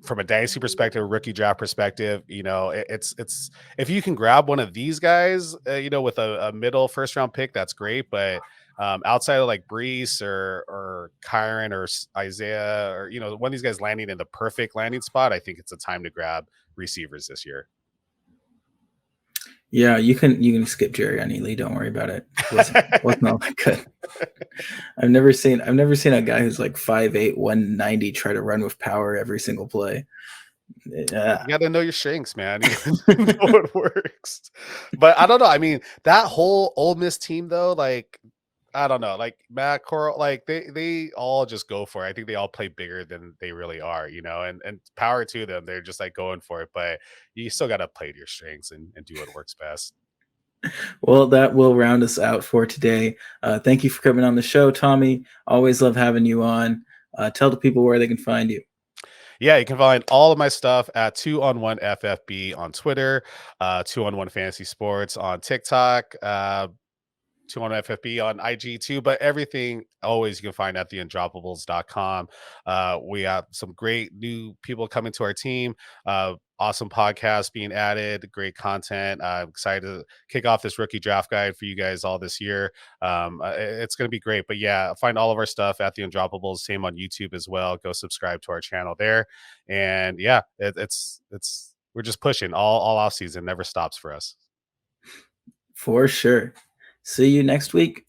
Speaker 3: from a dynasty perspective, rookie draft perspective, it's if you can grab one of these guys, with a middle first round pick, that's great. But outside of like Brees or Kyron or Isaiah, or one of these guys landing in the perfect landing spot, I think it's a time to grab receivers this year.
Speaker 2: Yeah, you can skip Jerry on Ely. Don't worry about it. Wasn't all that good. I've never seen a guy who's like 5'8", 190 try to run with power every single play. Yeah.
Speaker 3: You got to know your strengths, man. You know what works. But I don't know. I mean, that whole Ole Miss team, though, like I don't know, like Matt Corral, like they all just go for it. I think they all play bigger than they really are, and power to them. They're just like going for it, but you still got to play to your strengths and do what works best.
Speaker 2: Well, that will round us out for today. Thank you for coming on the show, Tommy. Always love having you on. Tell the people where they can find you.
Speaker 3: Yeah, you can find all of my stuff at 2on1 FFB on Twitter, 2on1 Fantasy Sports on TikTok, 2 on FFB on IG too, but everything always you can find at theundroppables.com. We have some great new people coming to our team. Awesome podcast being added, great content. I'm excited to kick off this rookie draft guide for you guys all this year. It's going to be great. But yeah, find all of our stuff at the Undroppables, same on YouTube as well. Go subscribe to our channel there. And yeah, it's we're just pushing all off season, never stops for us.
Speaker 2: For sure. See you next week.